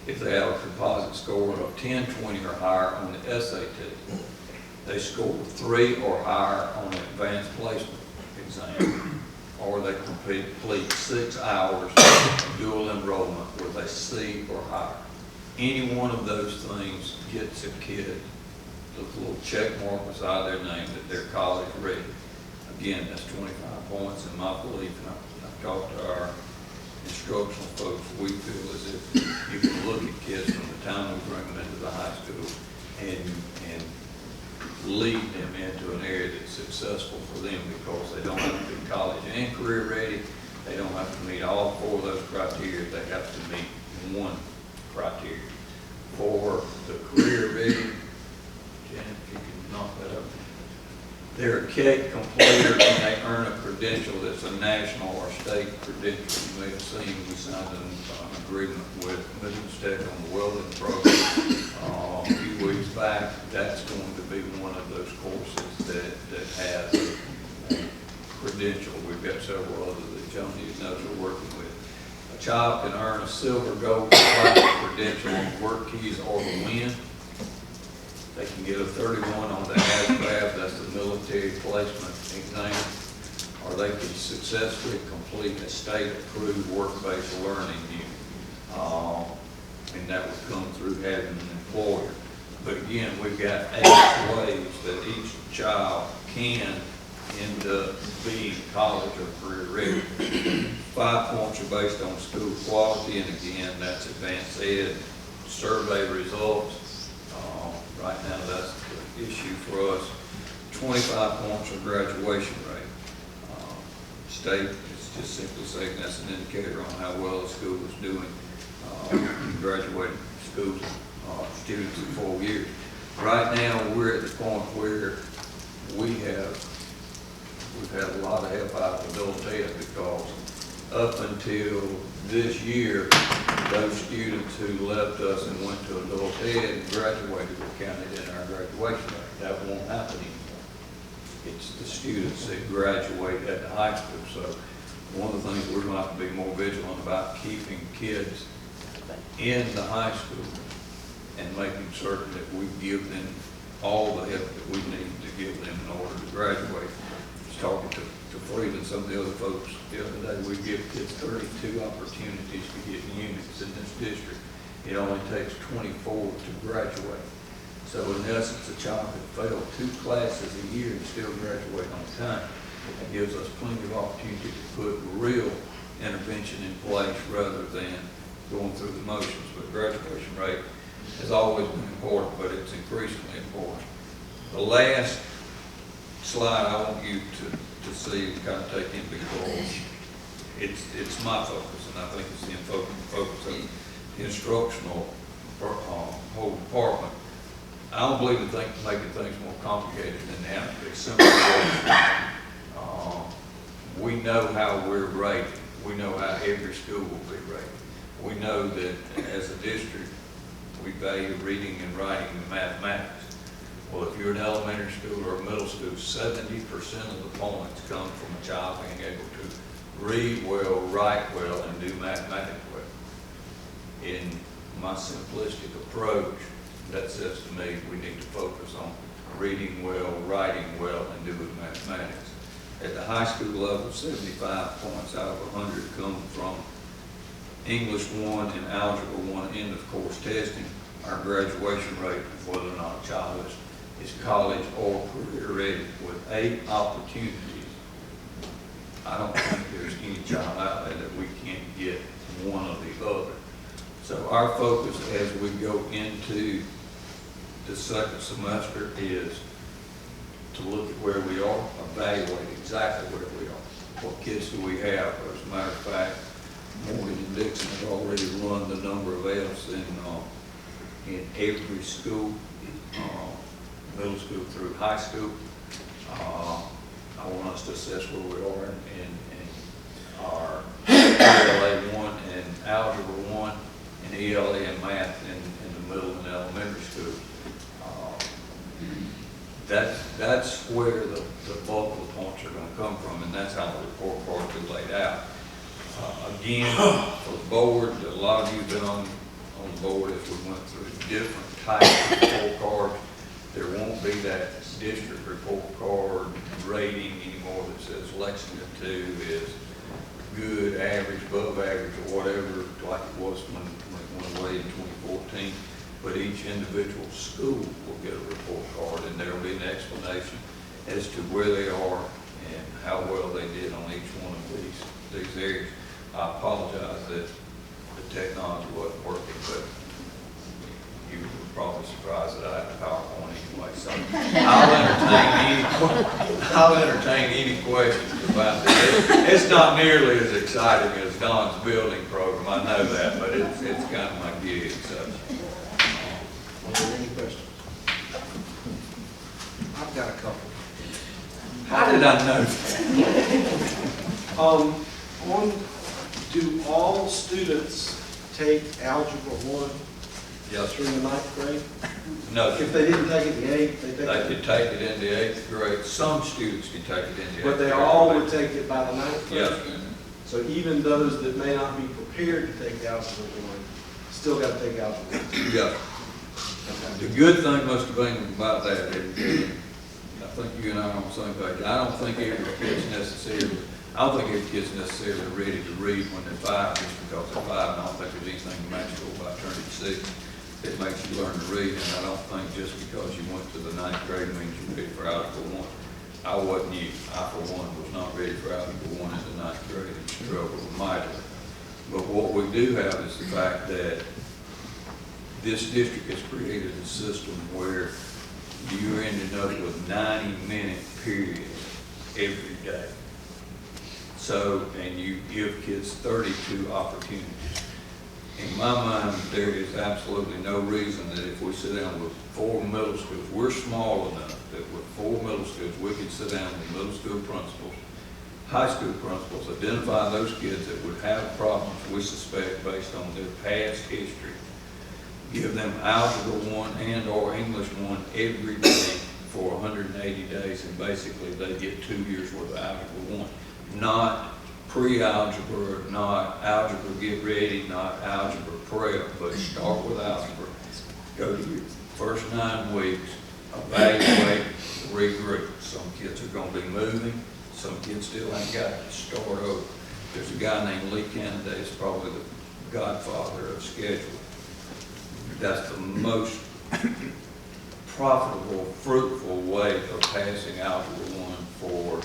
If they have a composite score of 10, 20 or higher on the SAT, they score 3 or higher on the advanced placement exam, or they complete 6 hours of dual enrollment with a C or higher. Any one of those things gets a kid the little check mark beside their name that they're college ready. Again, that's 25 points in my belief, and I've talked to our instructional folks. We feel as if you can look at kids from the time we bring them into the high school and lead them into an area that's successful for them, because they don't have to be college and career ready. They don't have to meet all 4 of those criteria. They have to meet 1 criteria. For the career ready, Jan, if you can knock that up. They're a CATE completer and they earn a credential that's a national or state credential. You may have seen we signed an agreement with Midlands Tech on the welding program a few weeks back. That's going to be one of those courses that has a credential. We've got several others that John knows we're working with. A child can earn a silver, gold, platinum credential on work keys or the wind. They can get a 31 on the ASVAB, that's the military placement exam, or they can successfully complete a state-approved work-based learning unit. And that would come through having an employer. But again, we've got 8 ways that each child can end up being college or career ready. 5 points are based on school quality, and again, that's advanced ed survey results. Right now, that's the issue for us. 25 points on graduation rate. State is just simply saying that's an indicator on how well the school is doing. Graduating schools, students in 4 years. Right now, we're at the point where we've had a lot of help out of adult ed, because up until this year, those students who left us and went to adult ed and graduated were counted in our graduation rate. That won't happen anymore. It's the students that graduate at the high school. So one of the things we're going to have to be more vigilant about, keeping kids in the high school and making certain that we give them all the help that we need to give them in order to graduate. Just talking to Freed and some of the other folks the other day, we give kids 32 opportunities to get units in this district. It only takes 24 to graduate. So in essence, a child could fail 2 classes a year and still graduate on time. It gives us plenty of opportunity to put real intervention in place rather than going through the motions. But graduation rate has always been important, but it's increasingly important. The last slide I want you to see and kind of take in, because it's my focus, and I think it's the focus of the instructional whole department. I don't believe in making things more complicated than they have to be. Simple. We know how we're rated. We know how every school will be rated. We know that as a district, we value reading and writing and mathematics. Well, if you're in elementary school or middle school, 70% of the points come from a child being able to read well, write well, and do mathematics well. In my simplistic approach, that says to me we need to focus on reading well, writing well, and doing mathematics. At the high school level, 75 points out of 100 come from English 1 and Algebra 1 end of course testing. Our graduation rate, whether or not a child is college or career ready, with 8 opportunities, I don't think there's any child out there that we can't get one or the other. So our focus as we go into the second semester is to look at where we are, evaluate exactly where we are. What kids do we have? As a matter of fact, Morgan and Dixon have already run the number of Fs in every school, middle school through high school. I want us to assess where we are in our ELA 1 and Algebra 1 and ELA and math in the middle and elementary school. That's where the bulk of the points are going to come from, and that's how the report card is laid out. Again, for the board, a lot of you have been on the board as we went through different types of report cards. There won't be that district report card rating anymore that says Lexington 2 is good, average, above average, or whatever, like it was when it went away in 2014. But each individual school will get a report card, and there will be an explanation as to where they are and how well they did on each one of these areas. I apologize that the technology wasn't working, but you were probably surprised that I had a PowerPoint anyway. So I'll entertain any questions about this. It's not nearly as exciting as Don's building program. I know that, but it's kind of my gig. So. Are there any questions? I've got a couple. How did I know that? Do all students take Algebra 1 Yes, through the 9th grade? No. If they didn't take it in the 8th, they take They it? could take it in the 8th grade. Some students can take it in the 8th grade. But they all would take it by the 9th grade? Yes. So even those that may not be prepared to take Algebra 1, still got to take Algebra 1? Yeah. The good thing, Mr. Bingham, about that, and I think you and I are on the same page. I don't think every kid's necessarily ready to read when they're 5 just because they're 5. I don't think there's anything magical about turning 6 that makes you learn to read. And I don't think just because you went to the 9th grade means you're ready for Algebra 1. I wasn't you. I, for one, was not ready for Algebra 1 in the 9th grade and struggled mightily. But what we do have is the fact that this district has created a system where you're ending up with 90-minute periods every day. So, and you give kids 32 opportunities. In my mind, there is absolutely no reason that if we sit down with 4 middle schools, we're small enough that with 4 middle schools, we can sit down with middle school principals, high school principals, identify those kids that would have problems we suspect based on their past history, give them Algebra 1 and or English 1 every day for 180 days, and basically they get 2 years worth of Algebra 1. Not pre-algebra, not algebra get ready, not algebra prep, but start with algebra. Go to your first 9 weeks, evaluate, regroup. Some kids are going to be moving, some kids still ain't got to start over. There's a guy named Lee Kennedy, he's probably the godfather of scheduling. That's the most profitable, fruitful way of passing Algebra 1 for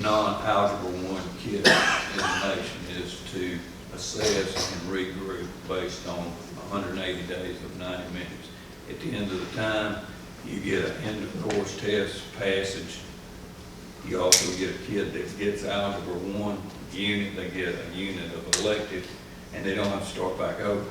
non-Algebra 1 kids in the nation is to assess and regroup based on 180 days of 90 minutes. At the end of the time, you get an end-of-course test passage. You also get a kid that gets Algebra 1 unit, they get a unit of elective, and they don't have to start back over.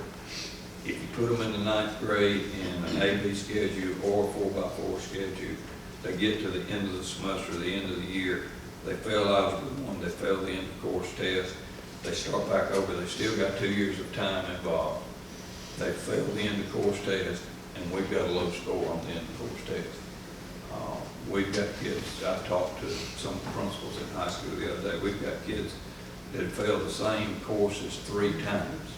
If you put them in the 9th grade in an AB schedule or 4x4 schedule, they get to the end of the semester, the end of the year, they fail Algebra 1, they fail the end of course test, they start back over, they still got 2 years of time involved. they failed the end of course test, and we've got a low score on the end of course test. We've got kids, I talked to some of the principals in high school the other day, we've got kids that have failed the same courses 3 times.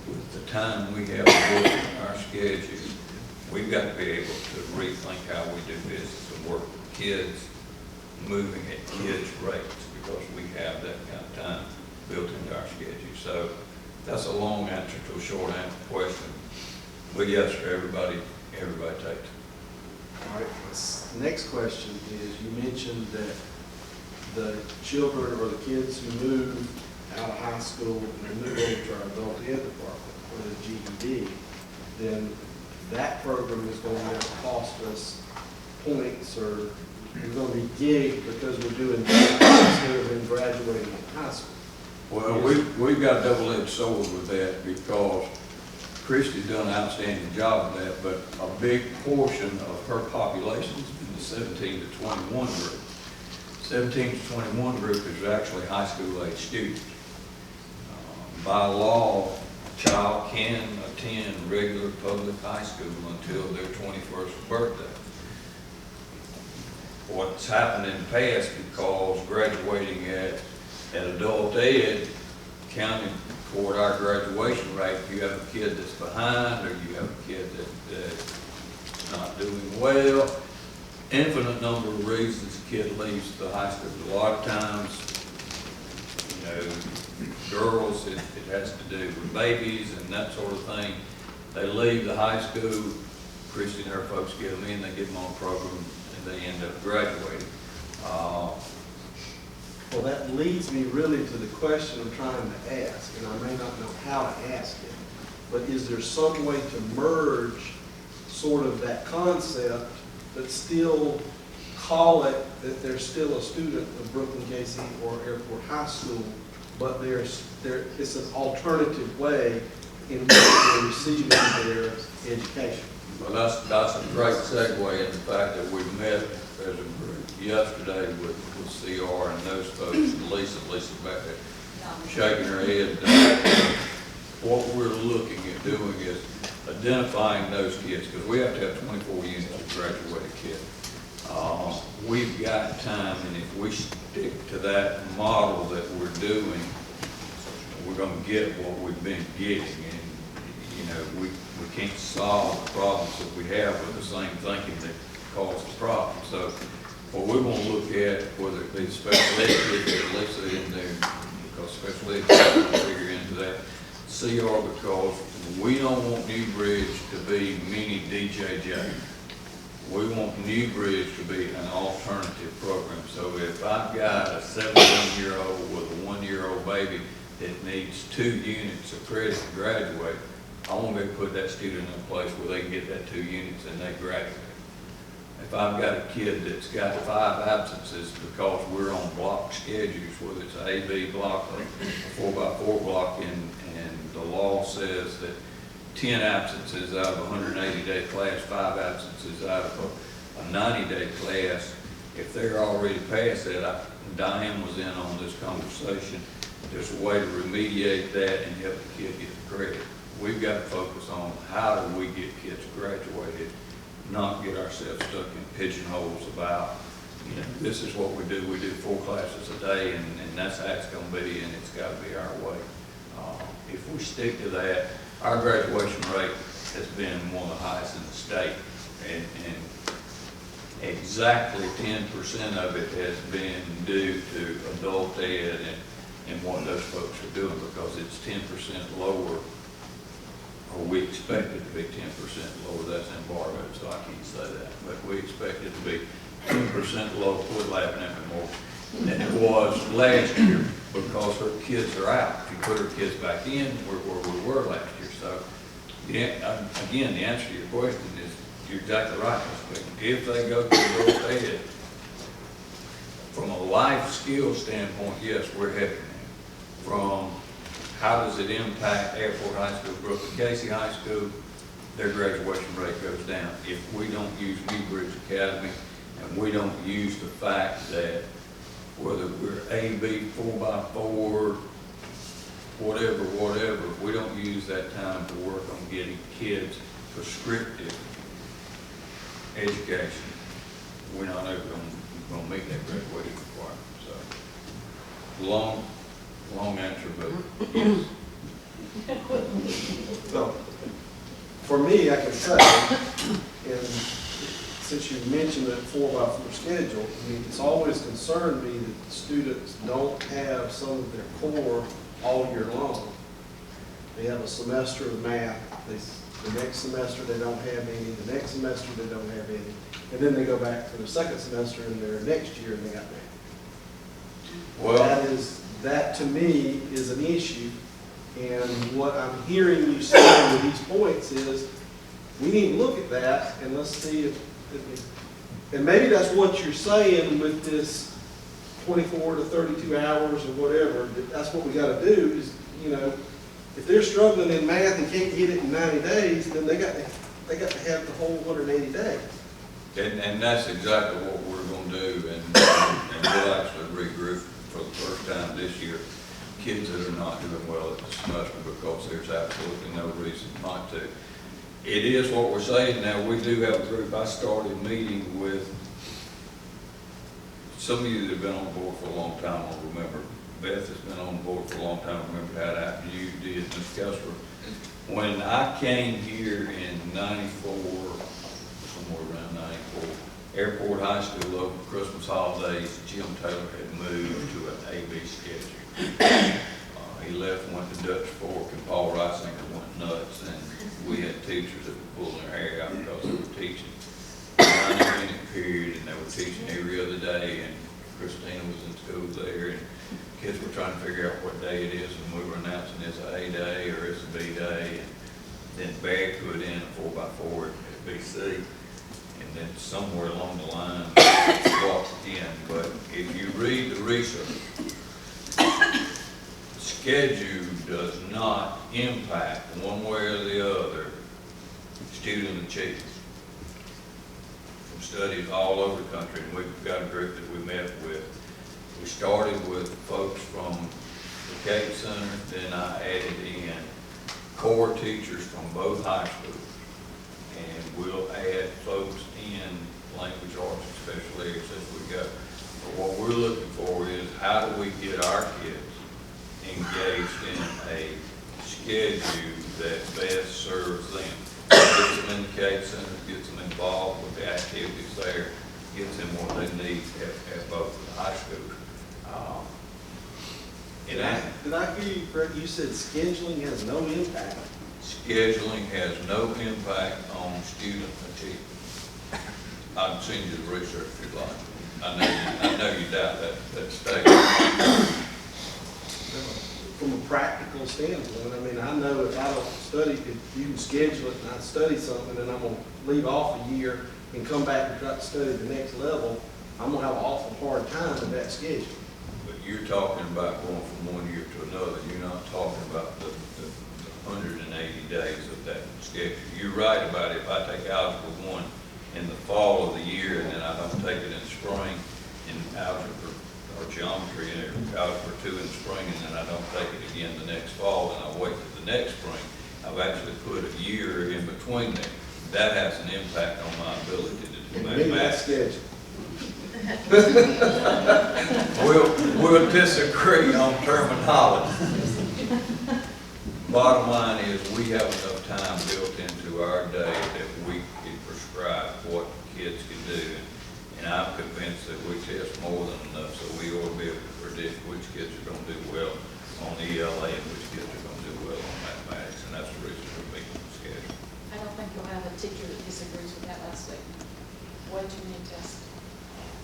With the time we have to work in our schedule, we've got to be able to rethink how we do business and work with kids, moving at kids' rates, because we have that kind of time built into our schedule. So that's a long answer to a short answer question. But yes, sir, everybody takes it. All right, this next question is, you mentioned that the children or the kids who move out of high school and move over to our adult ed department for the GED, then that program is going to cost us points, or we're going to be gigged because we're doing that instead of them graduating from high school. Well, we've got a double-edged sword with that, because Christy's done an outstanding job of that, but a big portion of her population has been the 17 to 21 group. 17 to 21 group is actually high school age students. By law, a child can attend regular public high school until their 21st birthday. What's happened in the past, because graduating at adult ed counted toward our graduation rate, if you have a kid that's behind, or you have a kid that's not doing well, infinite number of reasons a kid leaves the high school. A lot of times, you know, girls, it has to do with babies and that sort of thing. They leave the high school, Christy and her folks get them in, they get them on a program, and they end up graduating. Well, that leads me really to the question I'm trying to ask, and I may not know how to ask it, but is there some way to merge sort of that concept, but still call it that they're still a student of Brooklyn Casey or Airport High School, but it's an alternative way in which they're receiving their education? Well, that's a great segue in the fact that we met as a group yesterday with CR and those folks, and Lisa back there shaking her head. What we're looking at doing is identifying those kids, because we have to have 24 units to graduate a kid. We've got time, and if we stick to that model that we're doing, we're going to get what we've been getting. And, you know, we can't solve the problems that we have with the same thinking that caused the problem. So what we want to look at, whether it be special ed kids that Lisa didn't do, because special ed kids will figure into that, CR, because we don't want Newbridge to be mini DJJ. We want Newbridge to be an alternative program. So if I've got a 17-year-old with a 1-year-old baby that needs 2 units of credit to graduate, I want to put that student in a place where they can get that 2 units and they graduate. If I've got a kid that's got 5 absences because we're on block schedules, whether it's an AB block or a 4x4 block, and the law says that 10 absences out of a 180-day class, 5 absences out of a 90-day class, if they're already past that, Diane was in on this conversation, there's a way to remediate that and help the kid get the credit. We've got to focus on how do we get kids graduated, not get ourselves stuck in pigeonholes about, you know, this is what we do 4 classes a day, and that's how it's going to be, and it's got to be our way. If we stick to that, our graduation rate has been one of the highest in the state, and exactly 10% of it has been due to adult ed and what those folks are doing, because it's 10% lower, or we expect it to be 10% lower. That's embargoed, so I can't say that, but we expect it to be 10% lower, quit laughing at me more, than it was last year, because her kids are out. If you put her kids back in, we're where we were last year. So, again, the answer to your question is, you're exactly right, Ms. Speaker. If they go to adult ed, from a life skill standpoint, yes, we're helping them. From how does it impact Airport High School, Brooklyn Casey High School, their graduation rate goes down. If we don't use Newbridge Academy, and we don't use the fact that whether we're AB, 4x4, whatever, if we don't use that time to work getting kids prescriptive education, we're not ever gonna meet that graduation requirement. So, long answer, but yes. So, for me, I can say, and since you mentioned that 4x4 schedule, I mean, it's always concerned me that students don't have some of their core all year long. They have a semester of math, the next semester they don't have any, the next semester they don't have any, and then they go back for the second semester in their next year and they got math. Well, That to me is an issue, and what I'm hearing you say with these points is, we need to look at that and let's see and maybe that's what you're saying with this 24 to 32 hours or whatever, that's what we gotta do is, you know, if they're struggling in math and can't get it in 90 days, then they got to have the whole 180 days. and that's exactly what we're gonna do, and we'll actually regroup for the first time this year. Kids that are not doing well at the semester because there's absolutely no reason not to. It is what we're saying now. We do have a group. I started meeting with some of you that have been on board for a long time. I'll remember Beth has been on board for a long time. Remember how that you did, Ms. Kessler. When I came here in '94, somewhere around '94, Airport High School over Christmas holidays, Jim Taylor had moved to an AB schedule. He left and went to Dutch Fork, and Paul Reisinger went nuts, and we had teachers that were pulling their hair out because they were teaching a 90-minute period, and they were teaching every other day, and Christina was in school there, and kids were trying to figure out what day it is, and we were announcing it's a A day or it's a B day, and then Barry put in a 4x4 at BC, and then somewhere along the line, it walked in. But if you read the research, schedule does not impact one way or the other student achievement. From studies all over the country, and we've got a group that we met with. We started with folks from the Cape Center, then I added in core teachers from both high schools, and we'll add folks in language arts and special areas as we go. But what we're looking for is how do we get our kids engaged in a schedule that best serves them. Gets them in the Cape Center, gets them involved with the activities there, gets them what they need at both the high schools. Did I hear you correct? You said scheduling has no impact. Scheduling has no impact on student achievement. I've seen you the research if you'd like. I know you doubt that statement. From a practical standpoint, I mean, I know if I don't study, if you can schedule it and I study something and I'm going to leave off a year and come back and try to study the next level, I'm going to have an awful hard time with that schedule. But you're talking about going from one year to another. You're not talking about the 180 days of that schedule. You're right about it. If I take Algebra 1 in the fall of the year and then I don't take it in spring, in Algebra or Geometry and Algebra 2 in the spring, and then I don't take it again the next fall, and I wait till the next spring, I've actually put a year in between there. That has an impact on my ability to do mathematics. We'll disagree on terminology. Bottom line is we have enough time built into our day that we can prescribe what kids can do. And I'm convinced that we test more than enough, so we ought to be able to predict which kids are going to do well on ELA and which kids are going to do well on mathematics. And that's the reason we're making the schedule. I don't think you'll have a teacher that disagrees with that last statement. Way too many tests.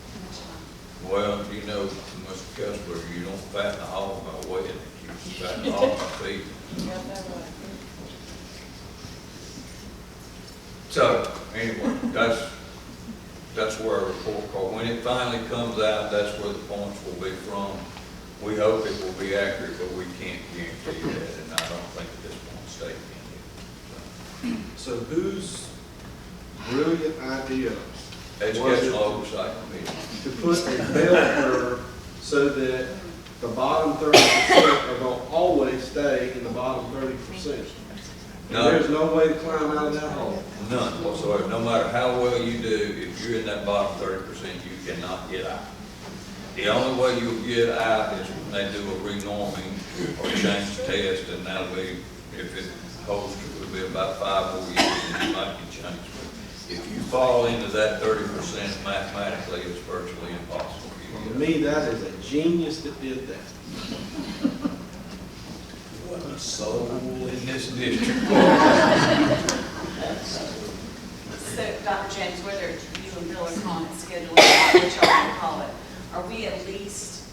Too much time. Well, you know, Mr. Kessler, you don't fatten the hog by weighing it. You fatten the hog by feeding it. Yeah, that way. So, anyway, that's where our report card, when it finally comes out, that's where the points will be from. We hope it will be accurate, but we can't guarantee that, and I don't think at this point the state can do it. So whose brilliant idea Educational Oversight Committee. to put a bell curve so that the bottom 30% are going to always stay in the bottom 30%? No. There's no way to climb out of that hole. None whatsoever. No matter how well you do, if you're in that bottom 30%, you cannot get out. The only way you'll get out is when they do a renorming or change test, and that'll be, if it holds, it will be about 5 more years, and you might get changed. But if you fall into that 30%, mathematically, it's virtually impossible for you To to get out. me, that is a genius that did that. What a soul in this district. So, Dr. James, whether you and Bill are calling it scheduling, or what y'all want to call it, are we at least,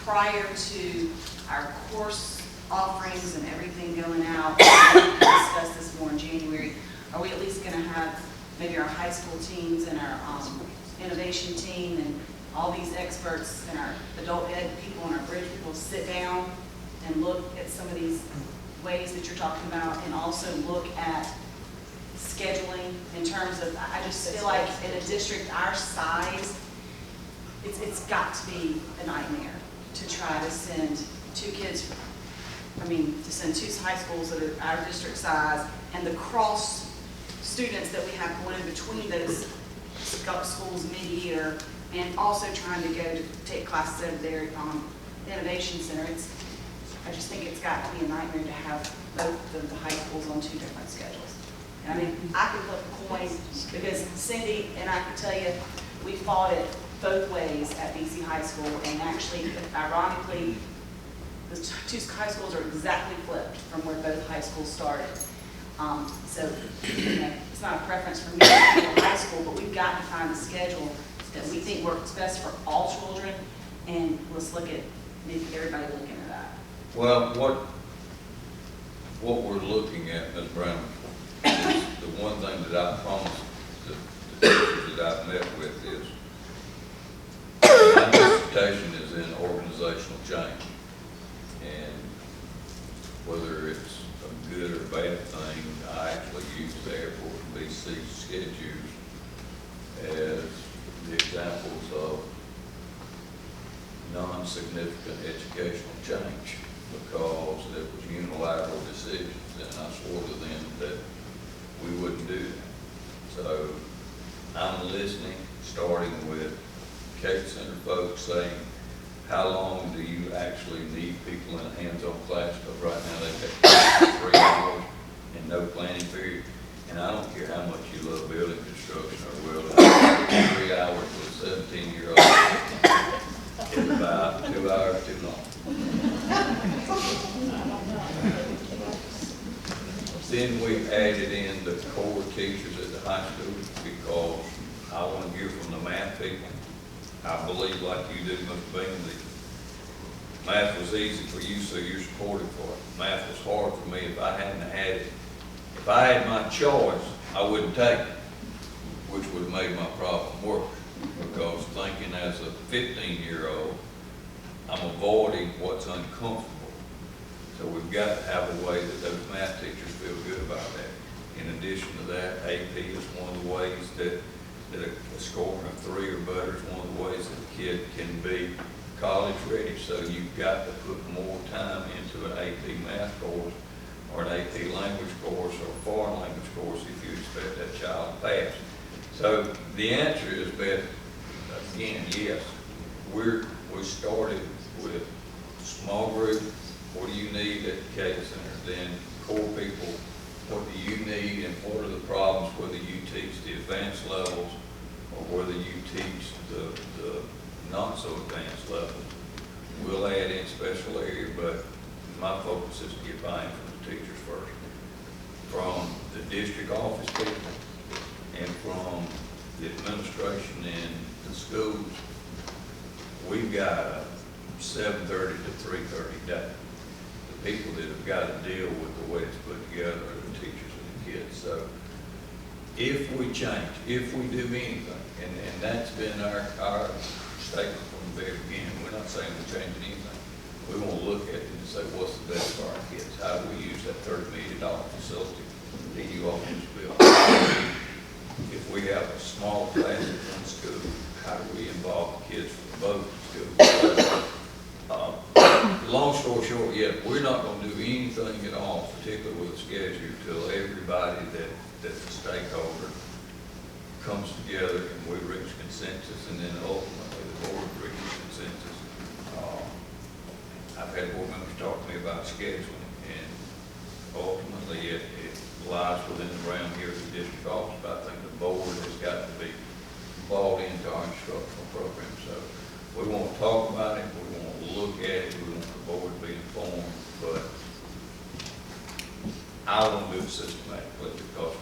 prior to our course offerings and everything going out, we'll discuss this more in January, are we at least going to have maybe our high school teams and our innovation team and all these experts and our adult ed people and our bridge people sit down and look at some of these ways that you're talking about, and also look at scheduling in terms of, I just feel like in a district our size, it's got to be a nightmare to try to send 2 kids, to send 2 high schools that are our district size, and the cross students that we have going in between those schools mid-year, and also trying to go to take classes over there the Innovation Center. I just think it's got to be a nightmare to have both of the high schools on 2 different schedules. And I could flip a coin, because Cindy and I can tell you, we fought it both ways at BC High School, and actually, ironically, the 2 high schools are exactly flipped from where both high schools started. So, it's not a preference for me to go to high school, but we've got to find a schedule that we think works best for all children, and let's look at maybe everybody looking at that. Well, what we're looking at, Ms. Brown, is the one thing that I promised the teachers that I've met with is, my dissertation is in organizational change. And whether it's a good or bad thing, I actually use the airport and BC schedules as the examples of non-significant educational change, because it was unilateral decisions, and I swore to them that we wouldn't do that. So I'm listening, starting with Cape Center folks saying, how long do you actually need people in a hands-on class? Because right now they've got 3 hours and no planning period. And I don't care how much you love building construction or welding, 3 hours with a 17-year-old is about 2 hours too long. Then we added in the core teachers at the high school, because I want to hear from the math people. I believe, like you do, Mr. Bean, that math was easy for you, so you're supported for it. Math was hard for me. If I hadn't had it, if I had my choice, I wouldn't take it, which would have made my problem worse. Because thinking as a 15-year-old, I'm avoiding what's uncomfortable. So we've got to have a way that those math teachers feel good about that. In addition to that, AP is one of the ways that a scoring of 3 or better is one of the ways that a kid can be college ready. So you've got to put more time into an AP math course or an AP language course or a foreign language course if you expect that child to pass. So the answer is, Beth, again, yes. We started with small group. What do you need at the Cape Center? Then core people, what do you need and what are the problems, whether you teach the advanced levels or whether you teach the not so advanced levels. We'll add in special area, but my focus is to get buy-in from the teachers first. From the district office people and from the administration in the schools, we've got a 7:30 to 3:30 day. The people that have got to deal with the way it's put together are the teachers and the kids. So if we change, if we do anything, and that's been our statement from the very beginning, we're not saying we're changing anything. We want to look at it and say, what's the best for our kids? How do we use that $30 million facility that you all just built? If we have a small class at one school, how do we involve the kids from both schools? Long story short, yeah, we're not gonna do anything at all, particularly with the schedule, till everybody that's a stakeholder comes together and we reach consensus, and then ultimately the board reaches consensus. I've had board members talk to me about scheduling, and ultimately it lies within the realm here of the district office, but I think the board has got to be bought into our instructional program. So we want to talk about it, we want to look at it, we want the board to be informed, but I want to do it systematically, because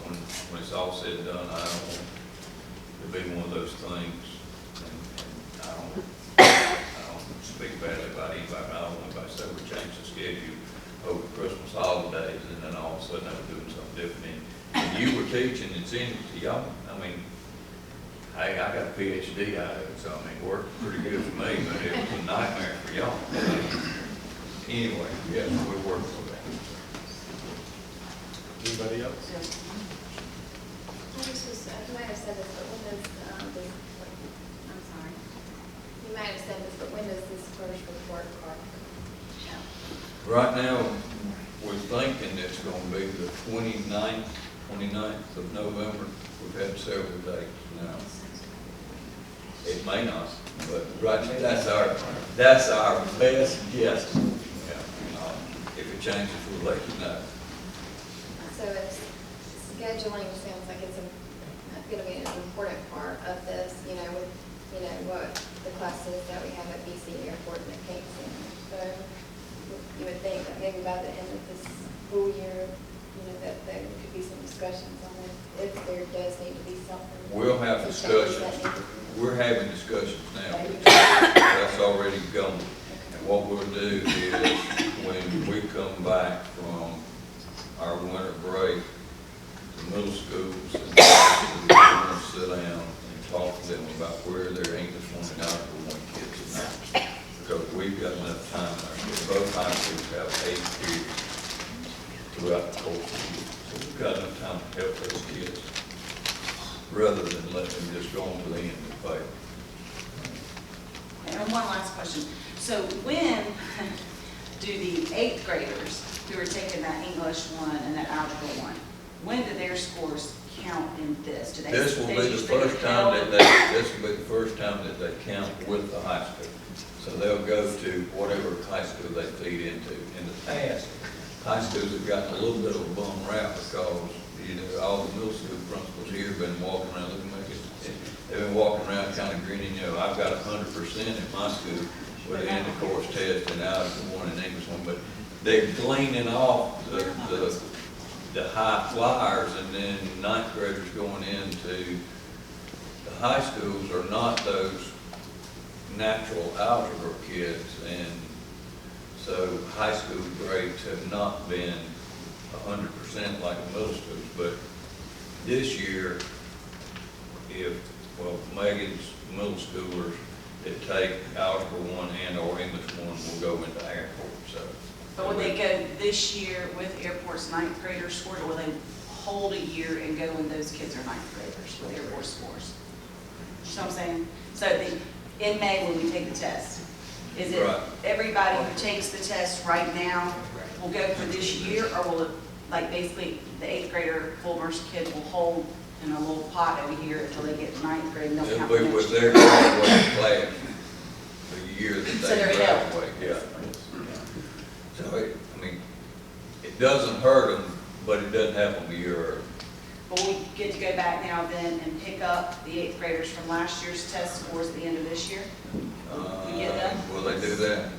when it's all said and done, I don't want to be one of those things, and I don't speak badly about anybody, I don't want anybody to say we changed the schedule over Christmas holidays, and then all of a sudden I was doing something different. And you were teaching and sending it to y'all. I mean, hey, I got a PhD out of it, so I mean, it worked pretty good for me, but it was a nightmare for y'all. Anyway, yeah, we worked for that. Anybody else? You might have said this, but when does, I'm sorry. You might have said this, but when does this first report card come out? Right now, we're thinking it's going to be the 29th of November. We've had several dates now. It may not, but right, that's our best guess. Yeah. If it changes, we'll let you know. So it's, scheduling sounds like it's going to be an important part of this, you know, with, you know, what the classes that we have at BC Airport and the Cape Center. So you would think that maybe by the end of this school year, you know, that there could be some discussions on it, if there does need to be something. We'll have some changes discussions. that need to be- We're having discussions now. That's already going. And what we'll do is, when we come back from our winter break, the middle schools and we're going to sit down and talk to them about where their English 1 and Algebra 1 kids are now. Because we've got enough time in our schools. Both high schools have 8 periods throughout the course of the year. So we've got enough time to help those kids, rather than let them just go on to the end and fail. And one last question. So when do the 8th graders who are taking that English 1 and that Algebra 1, when do their scores count in this? Do they? This will be the usually first get time held? this will be the first time that they count with the high school. So they'll go to whatever high school they feed into. In the past, high schools have gotten a little bit of a bum rap because, you know, all the middle school principals here have been walking around looking like they've been walking around kind of grinning, you know, I've got 100% in my school with the end of course test and Algebra 1 and English 1, but they're gleaning off the high flyers, and then 9th graders going into the high schools are not those natural algebra kids, and so high school grades have not been 100% like the middle schools. But this year, Megan's middle schoolers that take Algebra 1 and or English 1 will go into airport, so. But will they go this year with Airport's 9th grader scores, or will they hold a year and go when those kids are 9th graders with Airport scores? You know what I'm saying? So in May when we take the test, is it Right. everybody who takes the test right now will go for this year, or will it, like basically the 8th grader full immersion kid will hold in a little pot over here until they get to 9th grade and they'll It'll count be the next with year? their graduating class, the year that So they they're held. graduate, yeah. So it doesn't hurt them, but it doesn't have them a year early. But we get to go back now then and pick up the 8th graders from last year's test scores at the end of this year? We get them? Will they do that?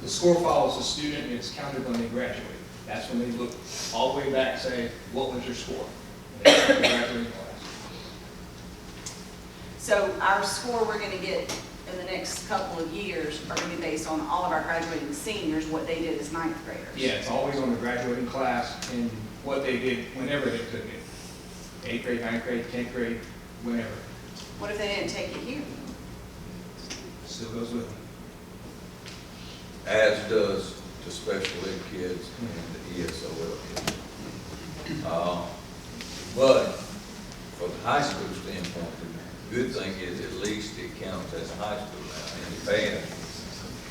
The score follows the student, and it's counted when they graduate. That's when they look all the way back and say, what was your score? And they count the graduating class. So our score we're going to get in the next couple of years are going to be based on all of our graduating seniors, what they did as 9th graders. Yeah, it's always on the graduating class and what they did whenever they took it. 8th grade, 9th grade, 10th grade, whenever. What if they didn't take it here? Still goes with them. As does the special ed kids and the ESOL kids. But from the high school standpoint, the good thing is at least it counts as a high school now. In the past,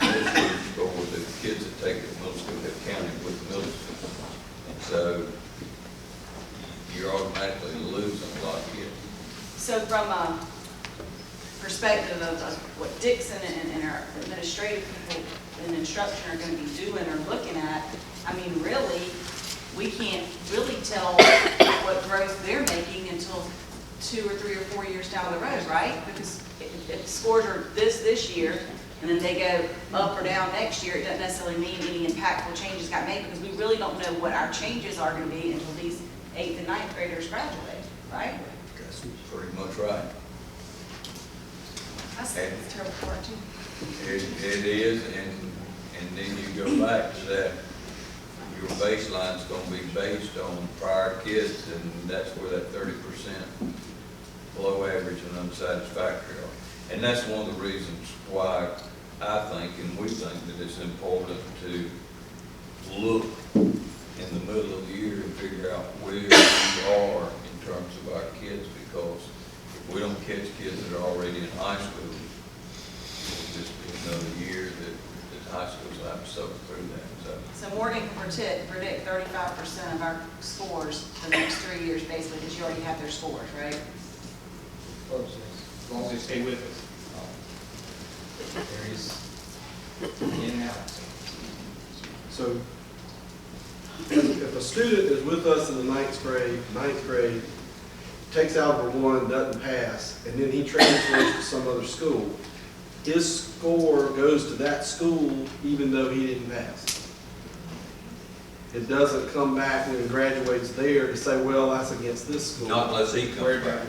most schools score that the kids that take it in middle school have counted with the middle school. And so you're automatically losing a lot of kids. So from a perspective of what Dixon and our administrative people in instruction are going to be doing or looking at, I mean, really, we can't really tell what growth they're making until 2 or 3 or 4 years down the road, right? Because if the scores are this year, and then they go up or down next year, it doesn't necessarily mean any impactful changes got made, because we really don't know what our changes are going to be until these 8th and 9th graders graduate, right? That's pretty much right. That's terrible part too. It is, and then you go back to that, your baseline's gonna be based on prior kids, and that's where that 30% below average and unsatisfactory are. And that's one of the reasons why I think, and we think, that it's important to look in the middle of the year and figure out where we are in terms of our kids, because if we don't catch kids that are already in high school, it'll just be another year that high schools will have to suffer through that. So Morgan can predict 35% of our scores for the next 3 years, basically, because you already have their scores, right? As long as they stay with us. There is in and out. So if a student is with us in the ninth grade, takes algebra 1, doesn't pass, and then he transfers to some other school, his score goes to that school even though he didn't pass. It doesn't come back when he graduates there to say, well, that's against this school. Not unless he comes back.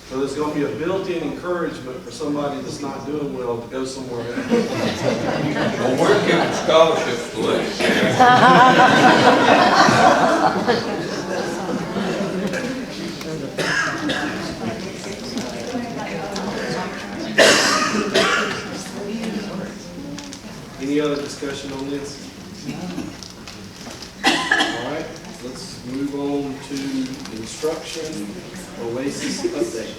So there's going to be a built-in encouragement for somebody that's not doing well to go somewhere else. Well, we're giving scholarships to Lexington. Any other discussion on this? All right, let's move on to instruction, Oasis update.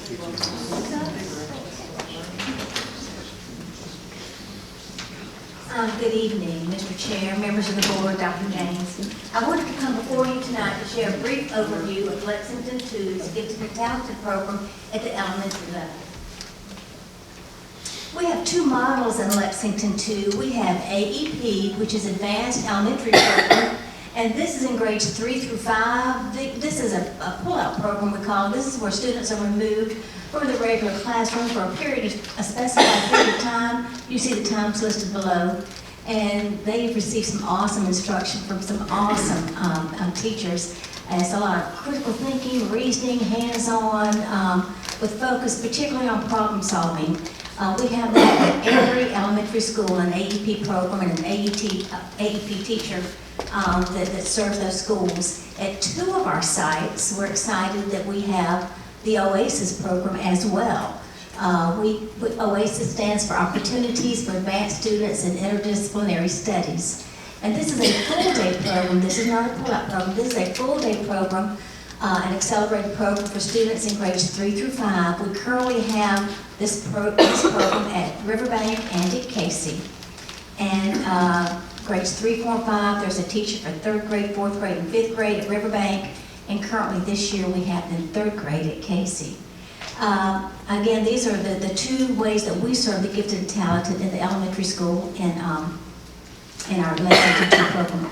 Good evening, Mr. Chair, members of the board, Dr. James. I wanted to come before you tonight to share a brief overview of Lexington 2's Gifted and Talented program at the elementary level. We have two models in Lexington 2. We have AEP, which is Advanced Elementary Program, and this is in grades 3 through 5. This is a pull-out program, we call it. This is where students are removed from the regular classroom for a specified period of time. You see the times listed below. And they receive some awesome instruction from some awesome teachers. And it's a lot of critical thinking, reasoning, hands-on, with focus particularly on problem solving. We have that at every elementary school, an AEP program and an AEP teacher that serves those schools. At 2 of our sites, we're excited that we have the OASIS program as well. OASIS stands for Opportunities for Advanced Students in Interdisciplinary Studies. And this is a full-day program. This is not a pull-out program. This is a full-day program, an accelerated program for students in grades 3 through 5. We currently have this program at Riverbank and at Casey. And grades 3, 4, and 5, there's a teacher for 3rd grade, 4th grade, and 5th grade at Riverbank. And currently this year we have them in 3rd grade at Casey. Again, these are the 2 ways that we serve the gifted and talented in the elementary school in our Lexington 2 program.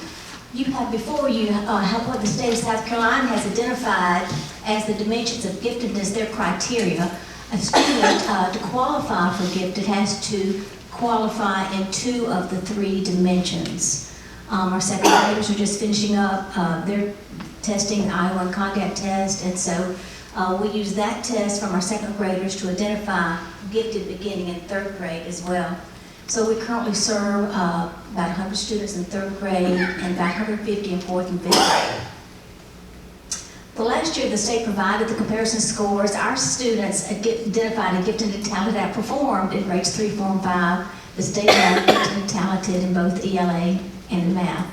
You have before you have what the state of South Carolina has identified as the dimensions of giftedness, their criteria. A student to qualify for gifted has to qualify in 2 of the 3 dimensions. Our second graders are just finishing up their testing, the I1 contact test, and so we use that test from our second graders to identify gifted beginning in 3rd grade as well. So we currently serve about 100 students in 3rd grade and about 150 in 4th and 5th grade. The last year the state provided the comparison scores. Our students identified a gifted and talented that performed in grades 3, 4, and 5. The state had gifted and talented in both ELA and math.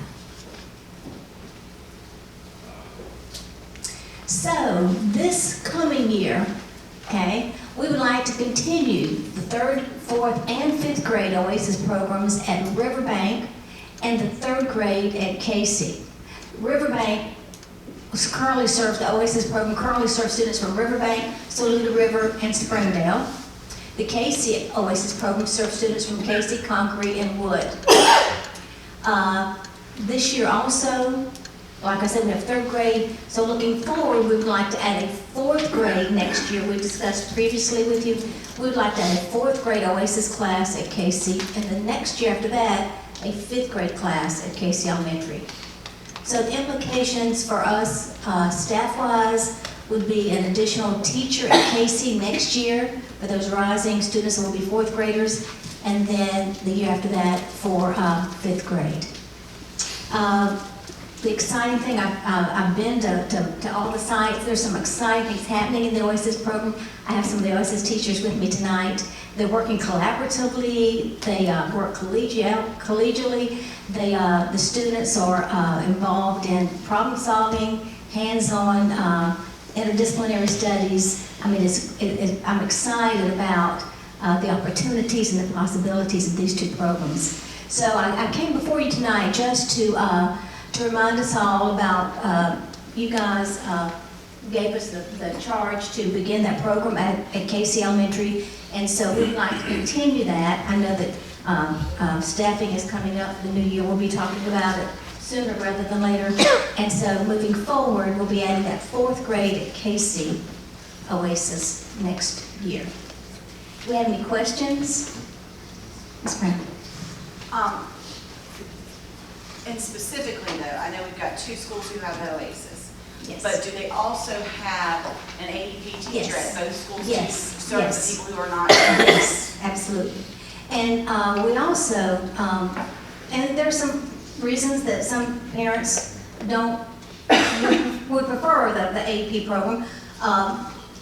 So this coming year, okay, We would like to continue the 3rd, 4th, and 5th grade OASIS programs at Riverbank and the 3rd grade at Casey. Riverbank currently serves, the OASIS program currently serves students from Riverbank, Saluda River, and Springdale. The Casey OASIS program serves students from Casey, Concrete, and Wood. This year also, like I said, we have 3rd grade, so looking forward, we would like to add a 4th grade next year. We discussed previously with you, we would like to add a 4th grade OASIS class at Casey, and the next year after that, a 5th grade class at Casey Elementary. So the implications for us, staff-wise, would be an additional teacher at Casey next year for those rising students who will be 4th graders, and then the year after that for 5th grade. The exciting thing, I've been to all the sites. There's some exciting things happening in the OASIS program. I have some of the OASIS teachers with me tonight. They're working collaboratively. They work collegially. The students are involved in problem solving, hands-on, interdisciplinary studies. I mean, I'm excited about the opportunities and the possibilities of these two programs. So I came before you tonight just to remind us all about, you guys gave us the charge to begin that program at Casey Elementary, and so we'd like to continue that. I know that staffing is coming up for the new year. We'll be talking about it sooner rather than later, and so moving forward, we'll be adding that 4th grade at Casey OASIS next year. Do we have any questions? Ms. Brown? And specifically though, I know we've got 2 schools who have OASIS. Yes. But do they also have an AEP teacher Yes. at both schools Yes. to serve Yes. the people who are not? Yes, absolutely. And we also, and there's some reasons that some parents would prefer the AEP program.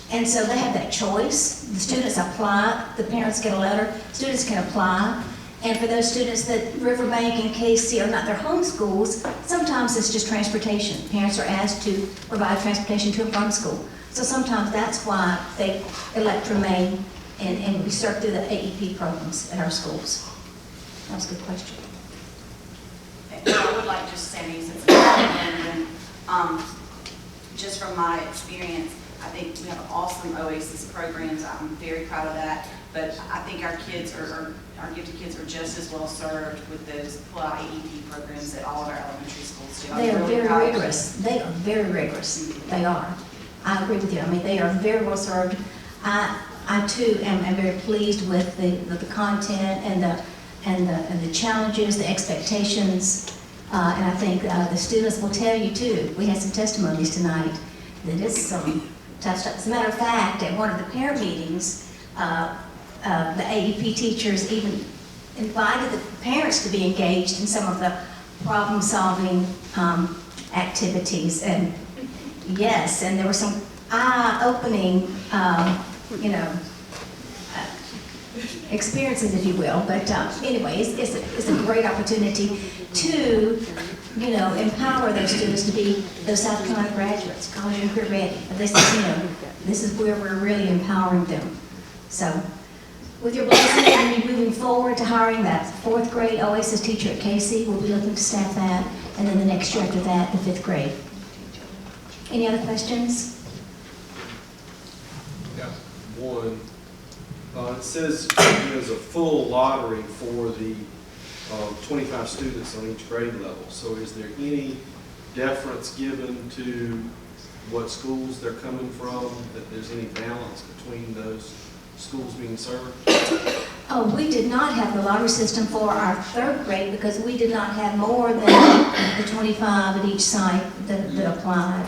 And so they have that choice. The students apply, the parents get a letter, students can apply. And for those students that Riverbank and Casey are not their home schools, sometimes it's just transportation. Parents are asked to provide transportation to and from school. So sometimes that's why they elect to remain and we serve through the AEP programs at our schools. That was a good question. And I would like just to say, since and just from my experience, I think we have awesome OASIS programs. I'm very proud of that. But I think our kids our gifted kids are just as well served with those pull-out AEP programs that all of our elementary schools do. They are very rigorous. They are very rigorous. They are. I agree with you. I mean, they are very well served. I too am very pleased with the content and the challenges, the expectations, and I think the students will tell you too. We had some testimonies tonight that it's some tough stuff. As a matter of fact, at one of the parent meetings, the AEP teachers even invited the parents to be engaged in some of the problem-solving activities. And yes, and there were some eye-opening, experiences, if you will. But anyway, it's a great opportunity to, empower those students to be those South Carolina graduates, college and career ready. This is, this is where we're really empowering them. So, with your blessing, we'll be moving forward to hiring that 4th grade OASIS teacher at Casey. We'll be looking to staff that, and then the next year after that, the 5th grade. Any other questions? Yeah. One, it says there's a full lottery for the 25 students on each grade level. So is there any deference given to what schools they're coming from, that there's any balance between those schools being served? Oh, we did not have the lottery system for our 3rd grade because we did not have more than the 25 at each site that applied.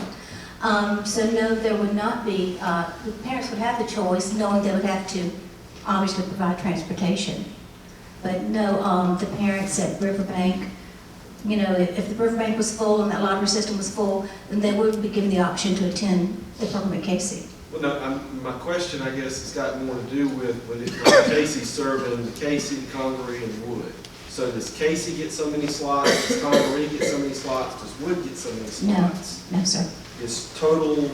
So no, there would not be, the parents would have the choice, knowing they would have to obviously provide transportation. But no, the parents at Riverbank, if the Riverbank was full and that lottery system was full, then they would be given the option to attend the program at Casey. Well, no, my question, I guess, has got more to do with when Casey serving the Casey, Congaree, and Wood. So does Casey get so many slots? Does Congaree get so many slots? Does Wood get so many slots? No, sir. Is total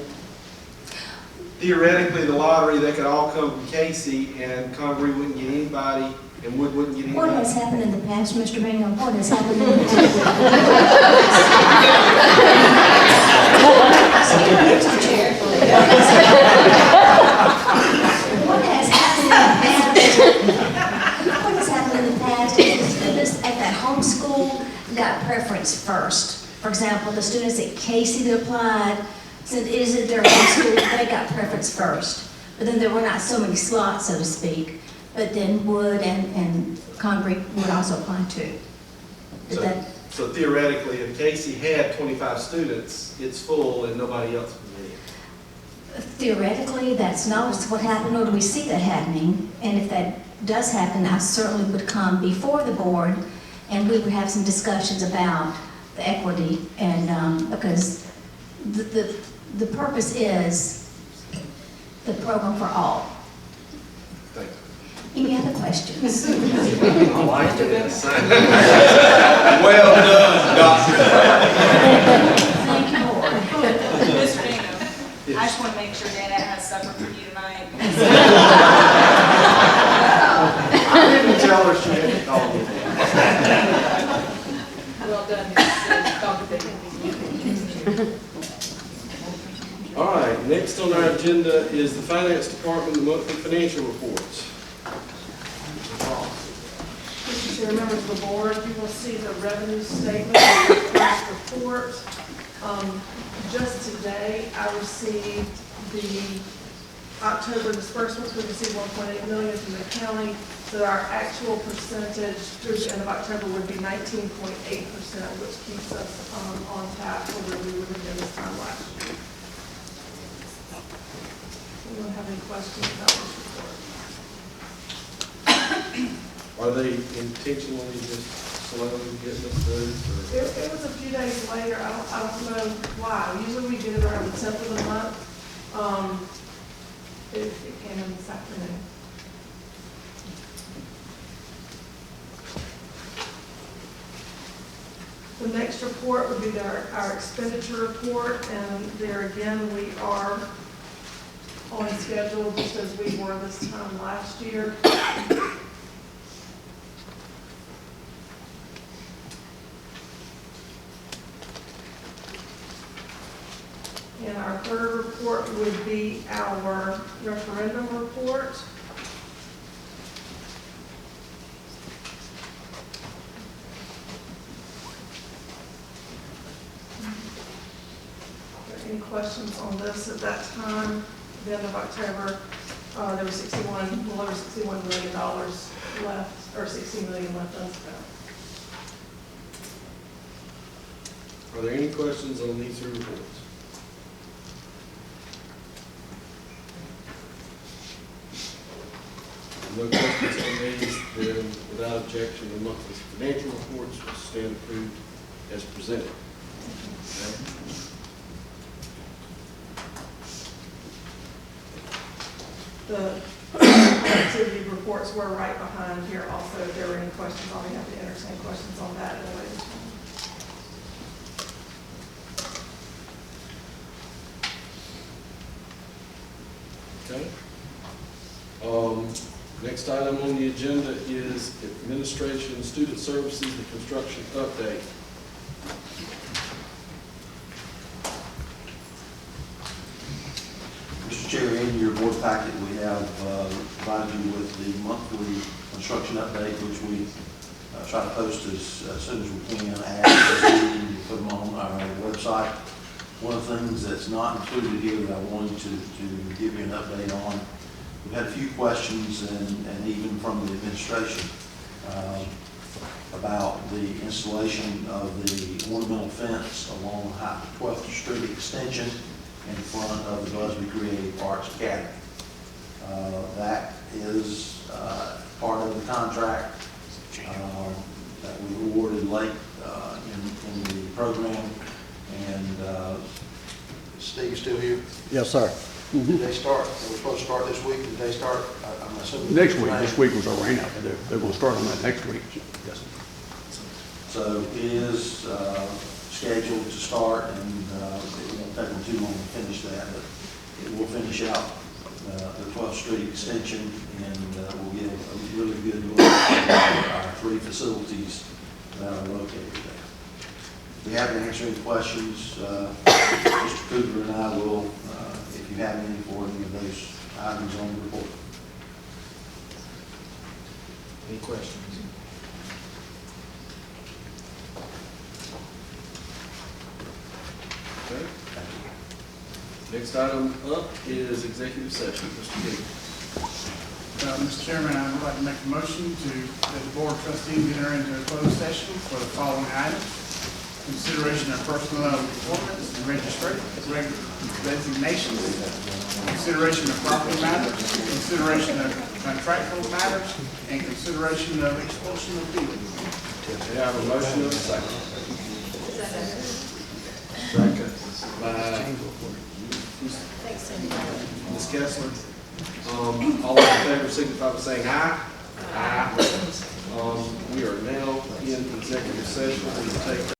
theoretically, the lottery, they could all come from Casey, and Convery wouldn't get anybody, and Wood wouldn't get What anybody. has happened in the past, Mr. Bingham? What has happened in the past? Mr. Chair. What has happened in the past? What has happened in the past is the students at that homeschool got preference first. For example, the students at Casey that applied, since it isn't their homeschool, they got preference first. But then there were not so many slots, so to speak. But then Wood and Convery would also apply too. So theoretically, if Casey had 25 students, it's full and nobody else would get in. Theoretically, that's not what happened, nor do we see that happening. And if that does happen, I certainly would come before the board and we would have some discussions about the equity, and because the purpose is the program for all. Thank you. Any other questions? I like this. Well done, Doctor. Thank you, Board. Mr. Bingham, I just want to make sure Dad has supper for you tonight. I didn't tell her she had to call me. Well done, Dr. Bingham. All right, next on our agenda is the Finance Department monthly financial reports. Mr. Chair, members of the board, you will see the revenue statement in the first report. Just today, I received the October disbursements. We received $1.8 million from the county, so our actual percentage through the end of October would be 19.8%, which keeps us on tap for where we would have been this time last year. Anyone have any questions about this report? Are they intentionally just slowly getting us through? It was a few days later. I don't know why. Usually we get it around the 10th of the month. It came in this afternoon. The next report would be our expenditure report, and there again we are on schedule just as we were this time last year. And our third report would be our referendum report. Are there any questions on this at that time? At the end of October, there was a little over $61 million left, or $60 million left unspent. Are there any questions on these three reports? No questions on these, then without objection, the monthly financial reports will stand approved as presented. Okay. The activity reports were right behind here also. If there were any questions, I'll be happy to entertain questions on that at a later time. Okay. Next item on the agenda is Administration, Student Services, the construction update. Mr. Chair, in your board packet, we have provided you with the monthly construction update, which we try to post as soon as we can after this meeting. We put them on our website. One of the things that's not included here that I wanted to give you an update on, we've had a few questions and even from the administration about the installation of the ornamental fence along 12th Street extension in front of the Busby Creative Arts Academy. That is part of the contract that we awarded late in the program. And Steve's still here? Yes, sir. Did they start? They were supposed to start this week. Did they start? I'm assuming. Next week. This week was a rain out, but they're going to start on that next week. Yes. So it is scheduled to start, and it won't take them too long to finish that. But it will finish out the 12th Street extension, and we'll get a really good look at our three facilities that are located there. If we have to answer any questions, Mr. Cooper and I will, if you have any for any of those items on the report. Any questions? Okay. Next item up is executive session. Mr. King. Mr. Chairman, I would like to make a motion that the Board of Trustees enter into a closed session for the following items: consideration of personnel appointments and resignations, consideration of property matters, consideration of contractual matters, and consideration of expulsion of people. We have a motion and a second. Second by Ms. Kessler. All in favor signify by saying aye. Aye. We are now in executive session. We will take